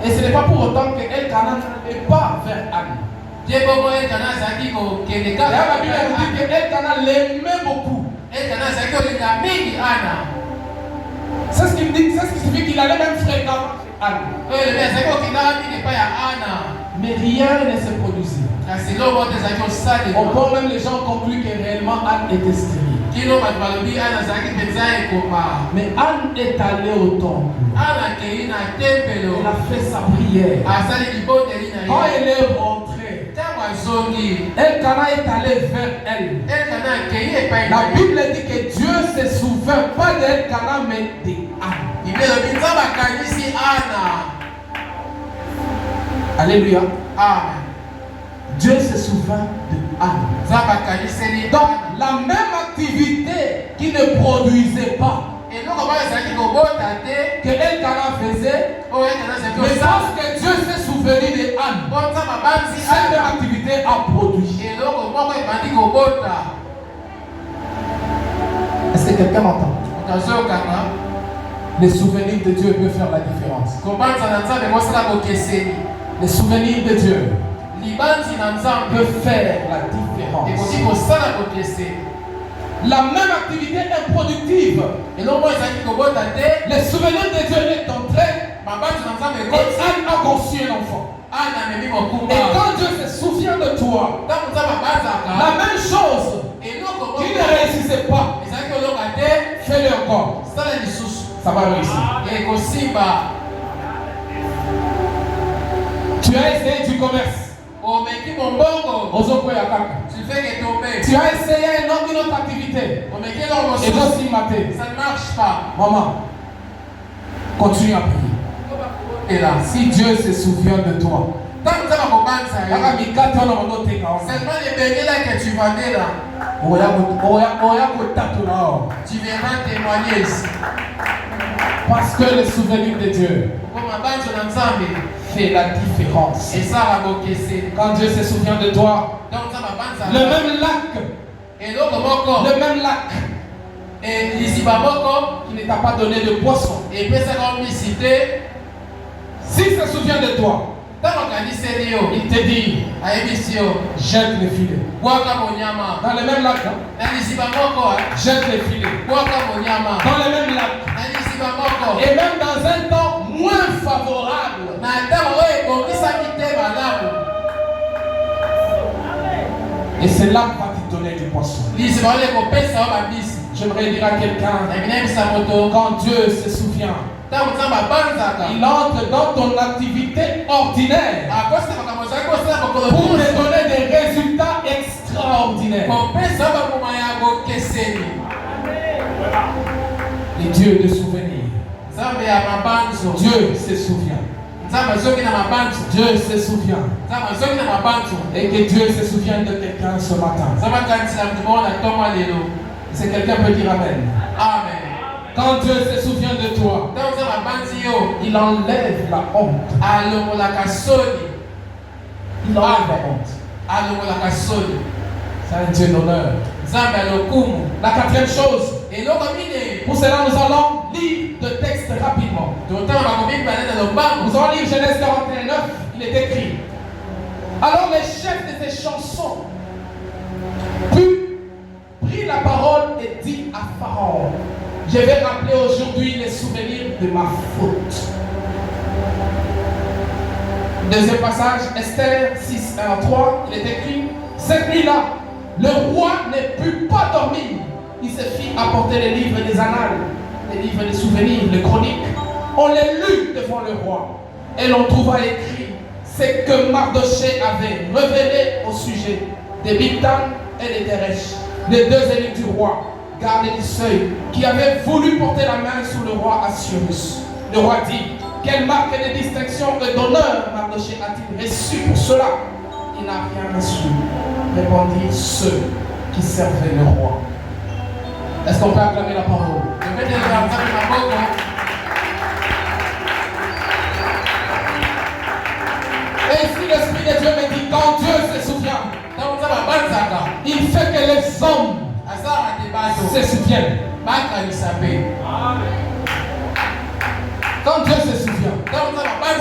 Et ce n'est pas pour autant que Elkana n'allait pas vers Anne. La Bible dit que Elkana l'aimait beaucoup. C'est ce qui signifie qu'il allait même fréquemment chez Anne. Mais rien ne se produisait. Au point même les gens concluent que réellement Anne était stérile. Mais Anne est allée au temple. Elle a fait sa prière. Quand elle est rentrée, Elkana est allé vers elle. La Bible dit que Dieu se souvint pas d'Elkana mais d'Anne. Alléluia. Amen. Dieu se souvint de Anne. Donc la même activité qui ne produisait pas que Elkana faisait, mais parce que Dieu s'est souvenu de Anne, cette même activité a produit. Est-ce que quelqu'un m'entend? Les souvenirs de Dieu peuvent faire la différence. Les souvenirs de Dieu peuvent faire la différence. La même activité improductive. Les souvenirs de Dieu est entré. Et Anne a conçu un enfant. Et quand Dieu se souvient de toi, la même chose qui ne réussissait pas, fais-le encore. Ça va réussir. Tu as essayé du commerce. Tu as essayé une autre activité. Et aussi maté. Ça ne marche pas. Maman, continue à prier. Et là, si Dieu se souvient de toi, seulement les bébés là que tu vendais là, tu viendras témoigner ici. Parce que le souvenir de Dieu fait la différence. Et ça va bokesser. Quand Dieu se souvient de toi, le même lac, et qui ne t'a pas donné de poisson, et puis ça va citer. S'il se souvient de toi, il te dit, jette les filets. Dans le même lac, jette les filets. Dans le même lac. Et même dans un temps moins favorable. Et c'est là que va te donner du poisson. J'aimerais dire à quelqu'un, quand Dieu se souvient, il entre dans ton activité ordinaire pour te donner des résultats extraordinaires. Les dieux de souvenirs. Dieu se souvient. Dieu se souvient. Et que Dieu se souvienne de quelqu'un ce matin. Si quelqu'un peut dire Amen. Amen. Quand Dieu se souvient de toi, il enlève la honte. Il enlève la honte. C'est un Dieu d'honneur. La quatrième chose, pour cela nous allons lire le texte rapidement. Nous allons lire Genèse 41:9, il est écrit. Alors les chefs de ces chansons prit la parole et dit à Pharaon, je vais rappeler aujourd'hui les souvenirs de ma faute. Deuxième passage, Esther 6:1-3, il est écrit, cette nuit-là, le roi ne put pas dormir. Il se fit apporter les livres des annales, les livres des souvenirs, les chroniques. On les lut devant le roi. Et l'on trouva écrit ce que Mardochée avait révélé au sujet des Bigtan et des Teresh, les deux ennemis du roi, gardé du seuil, qui avait voulu porter la main sur le roi Assuérus. Le roi dit, quelle marque de distinction et d'honneur Mardochée a-t-il reçu pour cela? Il n'a rien reçu, répondit ceux qui servaient le roi. Est-ce qu'on peut acclamer la parole? Et si l'Esprit de Dieu me dit, quand Dieu se souvient, il fait que les hommes se souviennent. Quand Dieu se souvient,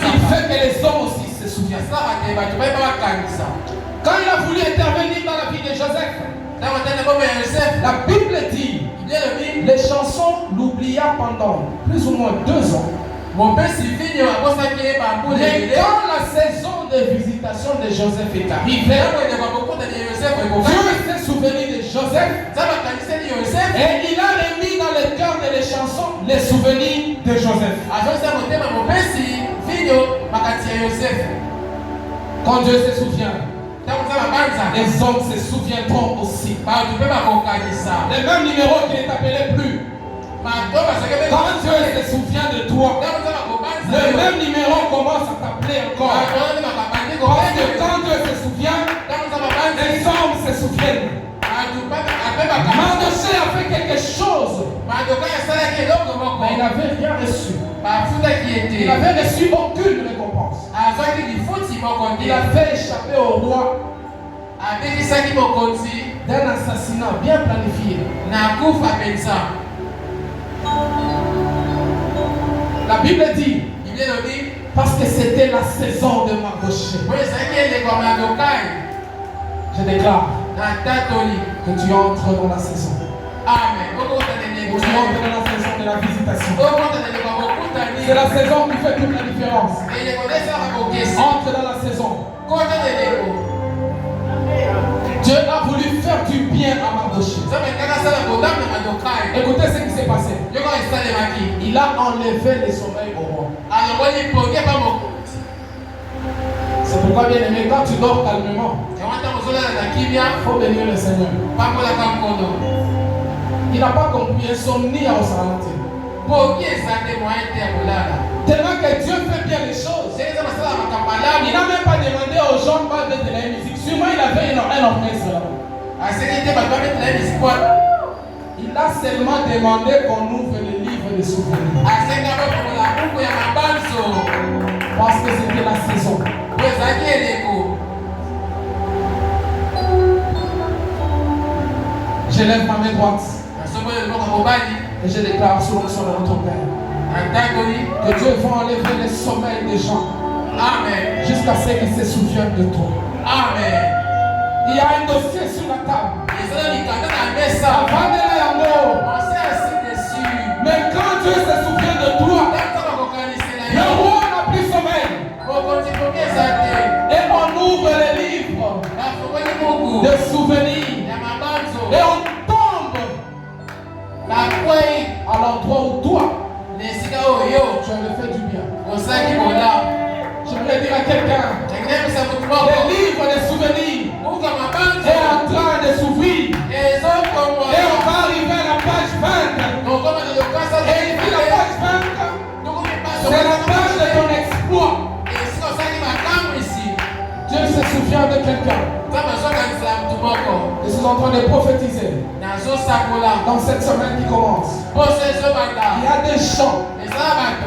il fait que les hommes aussi se souviennent. Quand il a voulu intervenir dans la vie de Joseph, la Bible dit, les chansons l'oublia pendant plus ou moins 2 ans. Mais quand la saison de visitation de Joseph est arrivée, Dieu s'est souvenu de Joseph et il a remis dans le cœur de les chansons les souvenirs de Joseph. Quand Dieu se souvient, les hommes se souviendront aussi. Les mêmes numéros qui ne t'appelaient plus. Quand Dieu se souvient de toi, le même numéro commence à t'appeler encore. Parce que quand Dieu se souvient, les hommes se souviennent. Mardochée a fait quelque chose, mais il n'avait rien reçu. Il n'avait reçu aucune récompense. Il a fait échapper au roi d'un assassinat bien planifié. La Bible dit, parce que c'était la saison de Mardochée. Je déclare que tu entres dans la saison. Amen. Tu entres dans la saison de la visitation. C'est la saison qui fait toute la différence. Entre dans la saison. Dieu a voulu faire du bien à Mardochée. Écoutez ce qui s'est passé. Il a enlevé les sommeils au roi. C'est pourquoi, bien aimé, quand tu dors calmement, il faut bénir le Seigneur. Il n'a pas compris insomnie au Salanté. Tellement que Dieu fait bien les choses. Il n'a même pas demandé aux gens de mettre de la musique. Sûrement il avait un orchestre là-bas. Il a seulement demandé qu'on ouvre le livre de souvenirs. Parce que c'était la saison. Je lève ma main droite et je déclare sous l'onction de notre Père que Dieu va enlever les sommeils des gens. Amen. Jusqu'à ce qu'ils se souviennent de toi. Amen. Il y a un dossier sur la table. Mais quand Dieu se souvient de toi, le roi n'a plus sommeil. Et on ouvre les livres de souvenirs. Et on tombe à l'endroit où toi, tu avais fait du bien. J'aimerais dire à quelqu'un, les livres de souvenirs est en train de s'ouvrir. Et on va arriver à la page 20. Et ici la page 20, c'est la page de ton exploit. Dieu se souvient de quelqu'un. Je suis en train de prophétiser dans cette semaine qui commence. Il y a des gens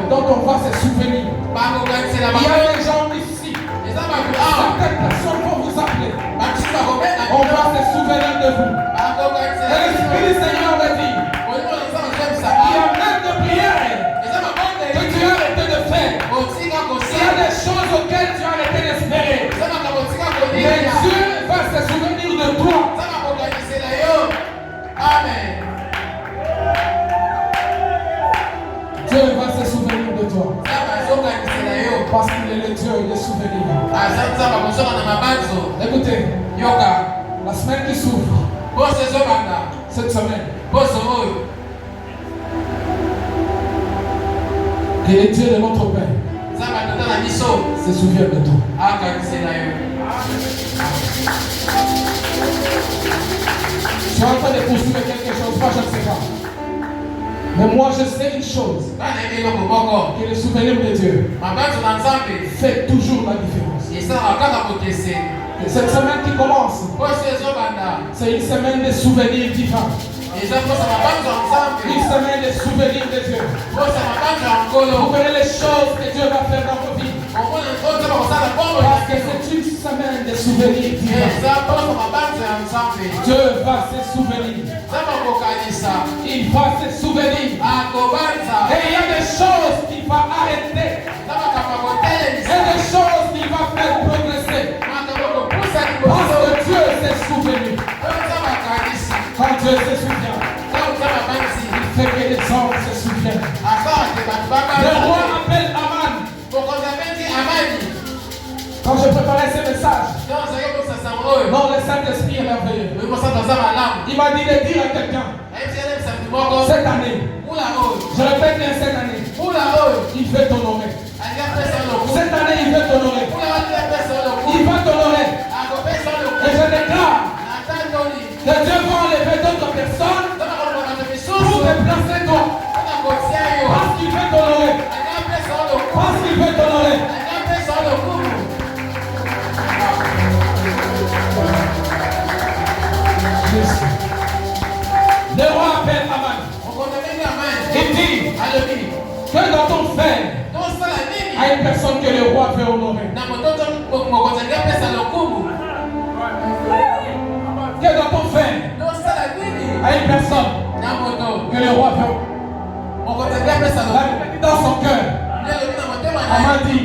dont on va se souvenir. Il y a des gens ici. Certaines personnes vont vous appeler. On va se souvenir de vous. Et l'Esprit du Seigneur me dit, il y a même de prières que tu as arrêté de faire. Il y a des choses auxquelles tu as arrêté d'espérer. Mais Dieu va se souvenir de toi. Amen. Dieu va se souvenir de toi. Parce qu'il est le Dieu des souvenirs. Écoutez, la semaine qui s'ouvre, cette semaine, que le Dieu de notre Père se souvienne de toi. Tu es en train de poursuivre quelque chose, pas je ne sais Mais moi je sais une chose, que le souvenir de Dieu fait toujours la différence. Et cette semaine qui commence, c'est une semaine de souvenirs divins. Une semaine de souvenirs de Dieu. Vous verrez les choses que Dieu va faire dans vos vies. Parce que c'est une semaine de souvenirs divins. Dieu va se souvenir. Il va se souvenir. Et il y a des choses qu'il va arrêter. Et des choses qu'il va faire progresser. Parce que Dieu s'est souvenu. Quand Dieu se souvient, il fait que les hommes se souviennent. Le roi appelle Aman. Quand je préparais ce message, non, le Saint-Esprit est merveilleux. Il m'a dit de dire à quelqu'un, cette année, je répète bien cette année, il veut t'honorer. Cette année, il veut t'honorer. Il va t'honorer. Et je déclare que Dieu va enlever d'autres personnes pour te placer toi. Parce qu'il veut t'honorer. Parce qu'il veut t'honorer. Le roi appelle Aman. Il dit que dans ton frère, il y a une personne que le roi veut honorer. Que dans ton frère, il y a une personne que le roi veut. Dans son cœur, Aman dit,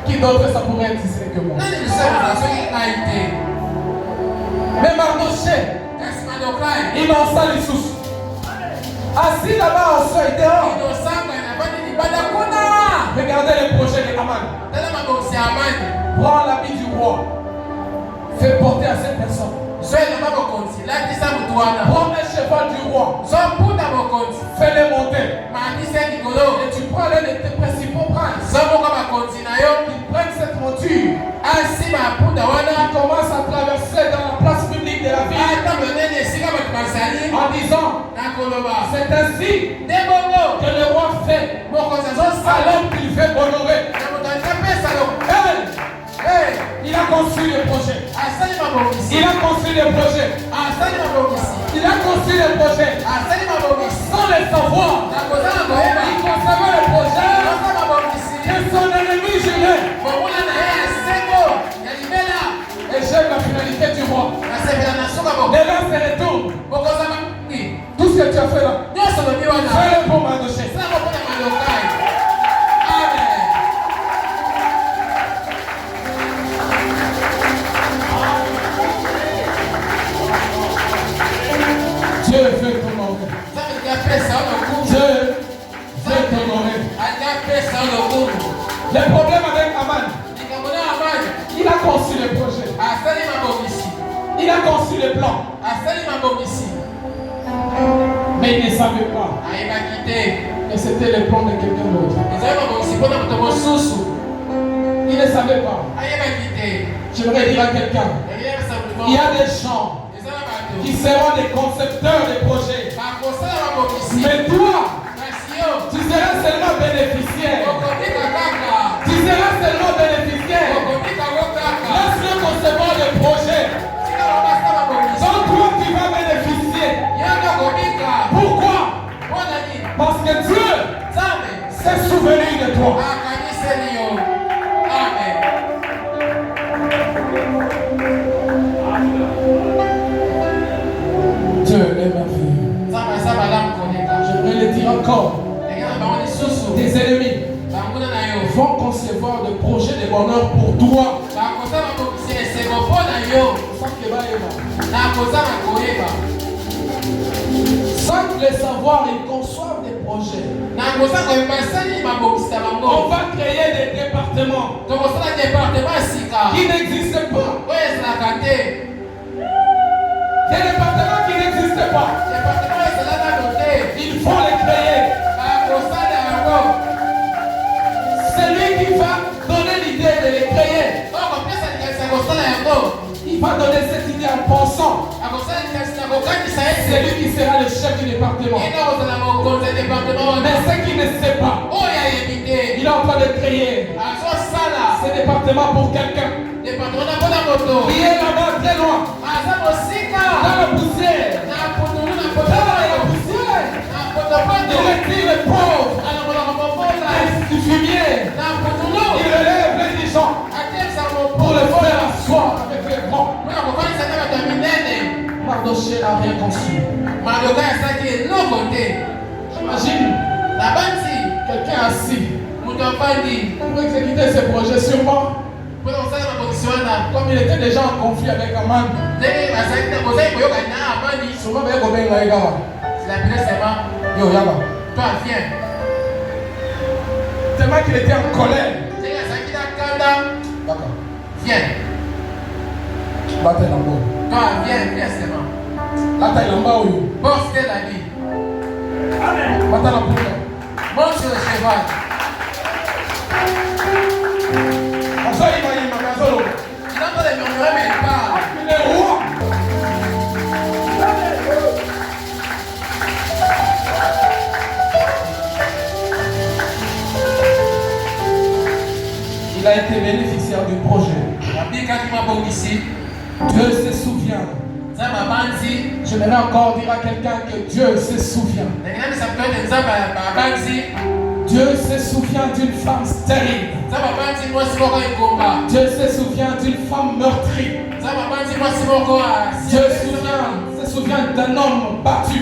qui d'autre ça pourrait être ici que moi? Mais Mardoché, il lança les sous. Assis là-bas au seuil dehors. Regardez le projet de Aman. Prends l'habit du roi. Fais porter à cette personne. Prends un cheval du roi. Fais-le monter. Et tu prends l'un de tes principaux princes. Ils prennent cette monture. Ils commencent à traverser dans la place publique de la ville. En disant, c'est ainsi que le roi fait alors qu'il fait honorer. Il a conçu le projet. Il a conçu le projet. Il a conçu le projet. Sans le savoir, il conservait le projet que son ennemi jurait. Et j'aime la finalité du roi. Les là se retournent. Tout ce que tu as fait là, fais-le pour Mardoché. Dieu veut t'honorer. Dieu veut t'honorer. Le problème avec Aman, il a conçu le projet. Il a conçu le plan. Mais il ne savait pas que c'était le plan de quelqu'un d'autre. Il ne savait pas. J'aimerais dire à quelqu'un, il y a des gens qui seront des concepteurs de projets. Mais toi, tu seras seulement bénéficiaire. Tu seras seulement bénéficiaire. Laisse-le concevoir le projet. Donc toi qui vas bénéficier. Pourquoi? Parce que Dieu s'est souvenu de toi. Dieu est merveilleux. J'aimerais le dire encore. Tes ennemis vont concevoir des projets de bonheur pour toi. Sans le savoir, ils conçoivent des projets. On va créer des départements qui n'existent pas. Des départements qui n'existent pas. Il faut les créer. C'est lui qui va donner l'idée de les créer. Il va donner cette idée en pensant. c'est lui qui sera le chef du département. Mais ce qu'il ne sait pas, il est en train de créer ce département pour quelqu'un. Qui est là-bas très loin. Dans la poussière. Travaille la poussière. Il retire les pauvres. Du fumier. Il relève les indigents. Pour le faire asseoir avec les grands. Mardoché n'a rien conçu. J'imagine quelqu'un assis pour exécuter ses projets sûrement. Comme il était déjà en conflit avec Aman. Souvent, il y a toi viens. Tellement qu'il était en colère. D'accord. Viens. Toi viens seulement. Porte la vie. Monte sur le cheval. Il est en train de murmurer, mais il parle. Il est roi. Il a été bénéficiaire du projet. Dieu se souvient. J'aimerais encore dire à quelqu'un que Dieu se souvient. Dieu se souvient d'une femme stérile. Dieu se souvient d'une femme meurtrie. Dieu se souvient d'un homme battu.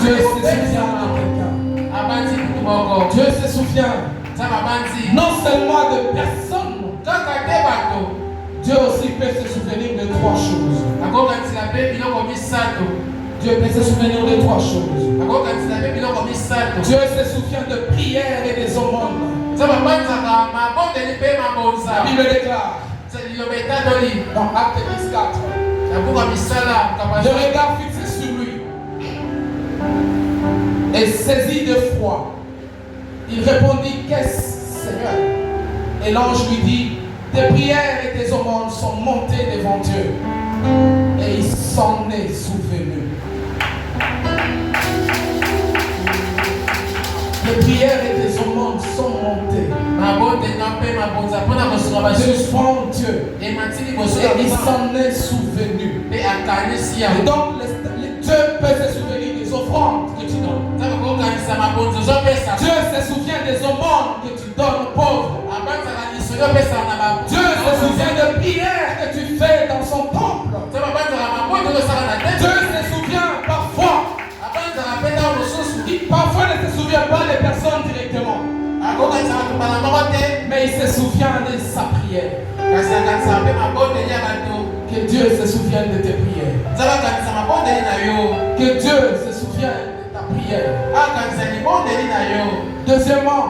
Dieu se souvient de quelqu'un. Dieu se souvient non seulement de personnes. Dieu aussi peut se souvenir de trois choses. Dieu peut se souvenir de trois choses. Dieu se souvient de prières et des aumônes. La Bible déclare dans Acte 10:4, le regard fixé sur lui et saisi de foi, il répondit: qu'est-ce, Seigneur? Et l'ange lui dit: tes prières et tes aumônes sont montées devant Dieu. Et il s'en est souvenu. Les prières et tes aumônes sont montées devant Dieu. Et il s'en est souvenu. Et donc, Dieu peut se souvenir des offrandes que tu donnes. Dieu se souvient des aumônes que tu donnes aux pauvres. Dieu se souvient de prières que tu fais dans son temple. Dieu se souvient parfois. Parfois il ne se souvient pas des personnes directement. Mais il se souvient de sa prière. Que Dieu se souvienne de tes prières. Que Dieu se souvienne de ta prière. Deuxièmement,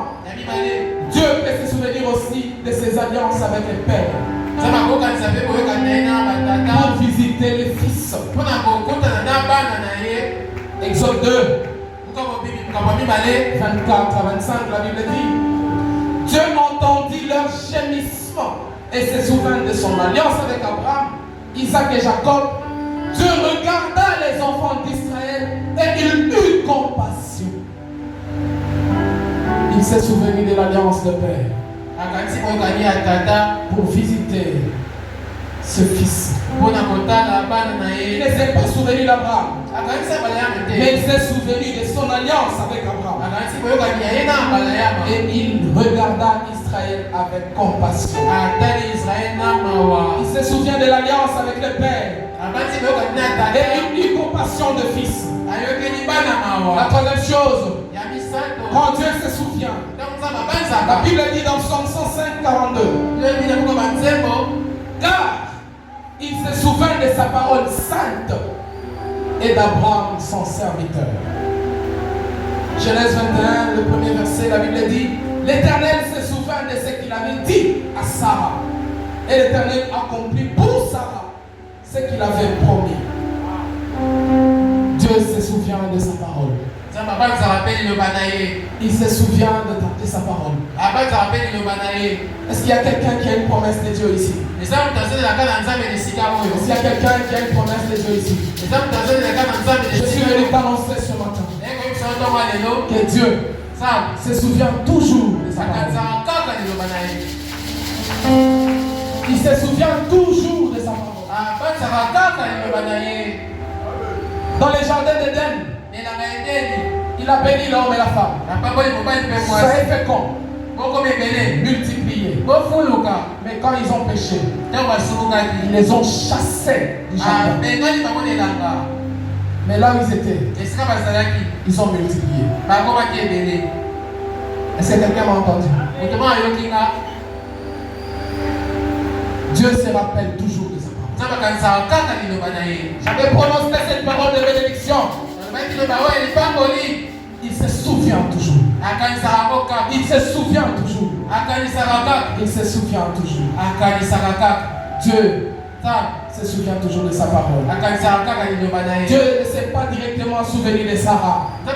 Dieu peut se souvenir aussi de ses alliances avec les pères. Pour visiter les fils. Exode 2, 24 à 25, la Bible dit: Dieu entendit leur gémissement et se souvint de son alliance avec Abraham, Isaac et Jacob. Dieu regarda les enfants d'Israël et il eut compassion. Il s'est souvenu de l'alliance de père pour visiter ce fils. Il ne s'est pas souvenu d'Abraham, mais il s'est souvenu de son alliance avec Abraham. Et il regarda Israël avec compassion. Il se souvient de l'alliance avec le père et il eut compassion de fils. La troisième chose, quand Dieu se souvient, la Bible dit dans Psaume 105, 42, car il se souvint de sa parole sainte et d'Abraham son serviteur. Genèse 21, le premier verset, la Bible dit: l'Éternel se souvint de ce qu'il avait dit à Sarah, et l'Éternel accomplit pour Sarah ce qu'il avait promis. Dieu se souvient de sa parole. Il se souvient de sa parole. Est-ce qu'il y a quelqu'un qui a une promesse de Dieu ici? Est-ce qu'il y a quelqu'un qui a une promesse de Dieu ici? Je suis venu t'annoncer ce matin que Dieu se souvient toujours de sa parole. Il se souvient toujours de sa parole. Dans les jardins d'Éden, il a béni l'homme et la femme. Soyez féconds, multipliés. Mais quand ils ont péché, ils les ont chassés du jardin. Mais là où ils étaient, ils ont multiplié. Est-ce que quelqu'un m'a entendu? Dieu se rappelle toujours de sa parole. J'avais prononcé cette parole de bénédiction. Il se souvient toujours. Il se souvient toujours. Il se souvient toujours. Dieu se souvient toujours de sa parole. Dieu ne s'est pas directement souvenu de Sarah, mais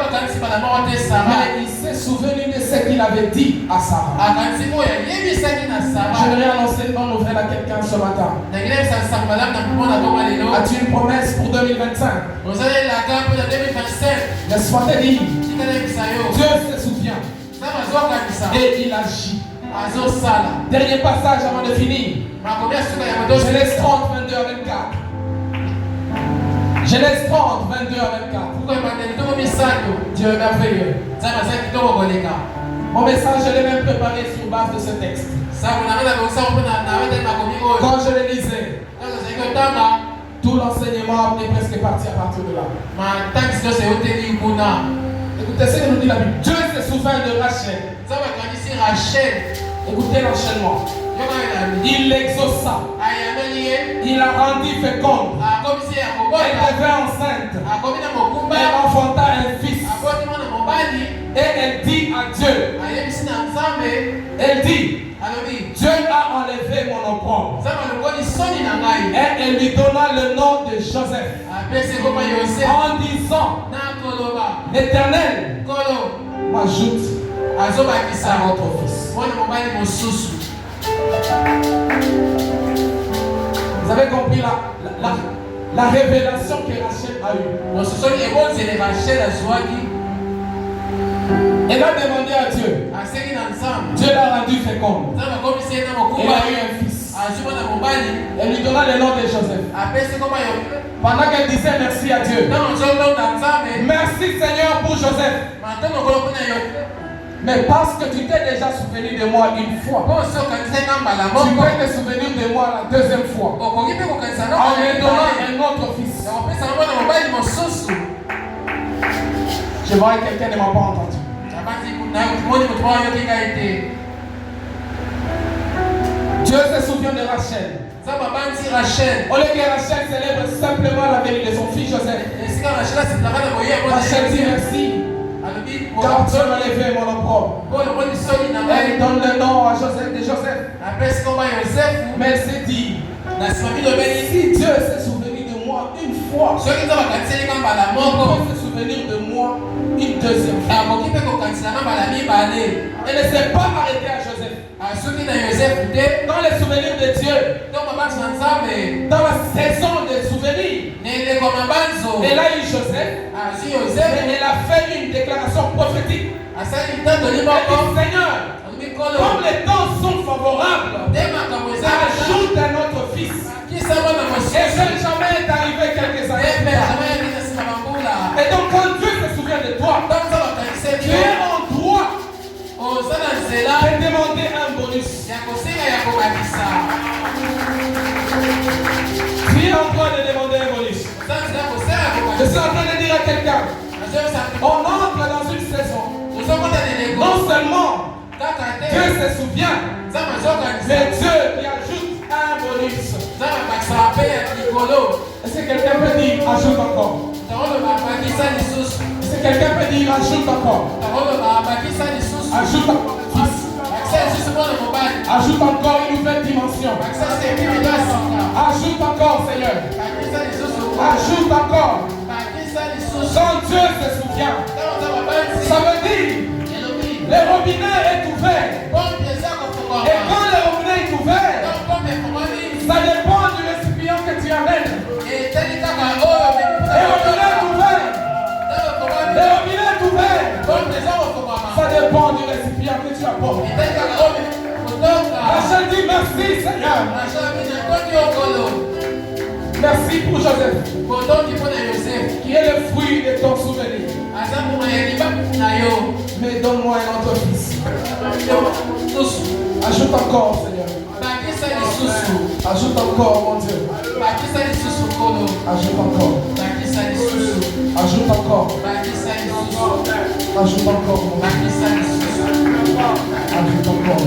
il s'est souvenu de ce qu'il avait dit à Sarah. J'aimerais annoncer une bonne nouvelle à quelqu'un ce matin. As-tu une promesse pour 2025? Laisse-moi te dire, Dieu se souvient et il agit. Dernier passage avant de finir. Genèse 30, 22 à 24. Genèse 30, 22 à 24. Dieu est merveilleux. Mon message, je l'ai même préparé sur base de ce texte. Quand je le lisais, tout l'enseignement est presque parti à partir de là. Écoutez ce que nous dit la Bible. Dieu se souvient de Rachel. Écoutez l'enchaînement. Il l'exauça. Il la rendit féconde. Elle devint enceinte. Elle enfanta un fils. Et elle dit à Dieu. Elle dit, Dieu a enlevé mon opprobre. Et elle lui donna le nom de Joseph. En disant, l'Éternel m'ajoute à votre fils. Vous avez compris la révélation que Rachel a eue. Elle a demandé à Dieu. Dieu l'a rendu féconde. Elle a eu un fils. Elle lui donna le nom de Joseph. Pendant qu'elle disait merci à Dieu. Merci Seigneur pour Joseph. Mais parce que tu t'es déjà souvenu de moi une fois, tu peux te souvenir de moi la deuxième fois. En me donnant un autre fils. Je vois que quelqu'un ne m'a pas entendu. Dieu se souvient de Rachel. Au lieu que Rachel célèbre simplement la venue de son fils Joseph, Rachel dit merci. Car Dieu m'a levé mon opprobre. Elle donne le nom à Joseph de Joseph. Mais elle s'est dit, si Dieu s'est souvenu de moi une fois, il peut se souvenir de moi une deuxième fois. Elle ne s'est pas arrêtée à Joseph. Dans les souvenirs de Dieu, dans la saison des souvenirs, elle a eu Joseph. Et elle a fait une déclaration prophétique. Elle dit, Seigneur, comme les temps sont favorables, ajoute un autre fils. Et ce jamais est arrivé quelques années plus tard. Et donc quand Dieu se souvient de toi, tu es en droit de demander un bonus. Tu es en droit de demander un bonus. Je suis en train de dire à quelqu'un, on entre dans une saison. Non seulement Dieu se souvient, mais Dieu lui ajoute un bonus. Est-ce que quelqu'un peut dire ajoute encore? Est-ce que quelqu'un peut dire ajoute encore? Ajoute encore. Ajoute encore une nouvelle dimension. Ajoute encore, Seigneur. Ajoute encore. Quand Dieu se souvient, robinet est ouvert, et quand le robinet est ouvert, ça dépend du récipient que tu amènes. Le robinet est ouvert. Le robinet est ouvert. Ça dépend du récipient que tu apportes. Rachel dit merci Seigneur. Merci pour Joseph, qui est le fruit de ton souvenir. Mais donne-moi un autre fils. Ajoute encore, Seigneur. Ajoute encore, mon Dieu. Ajoute encore. Ajoute encore. Ajoute encore. Ajoute encore.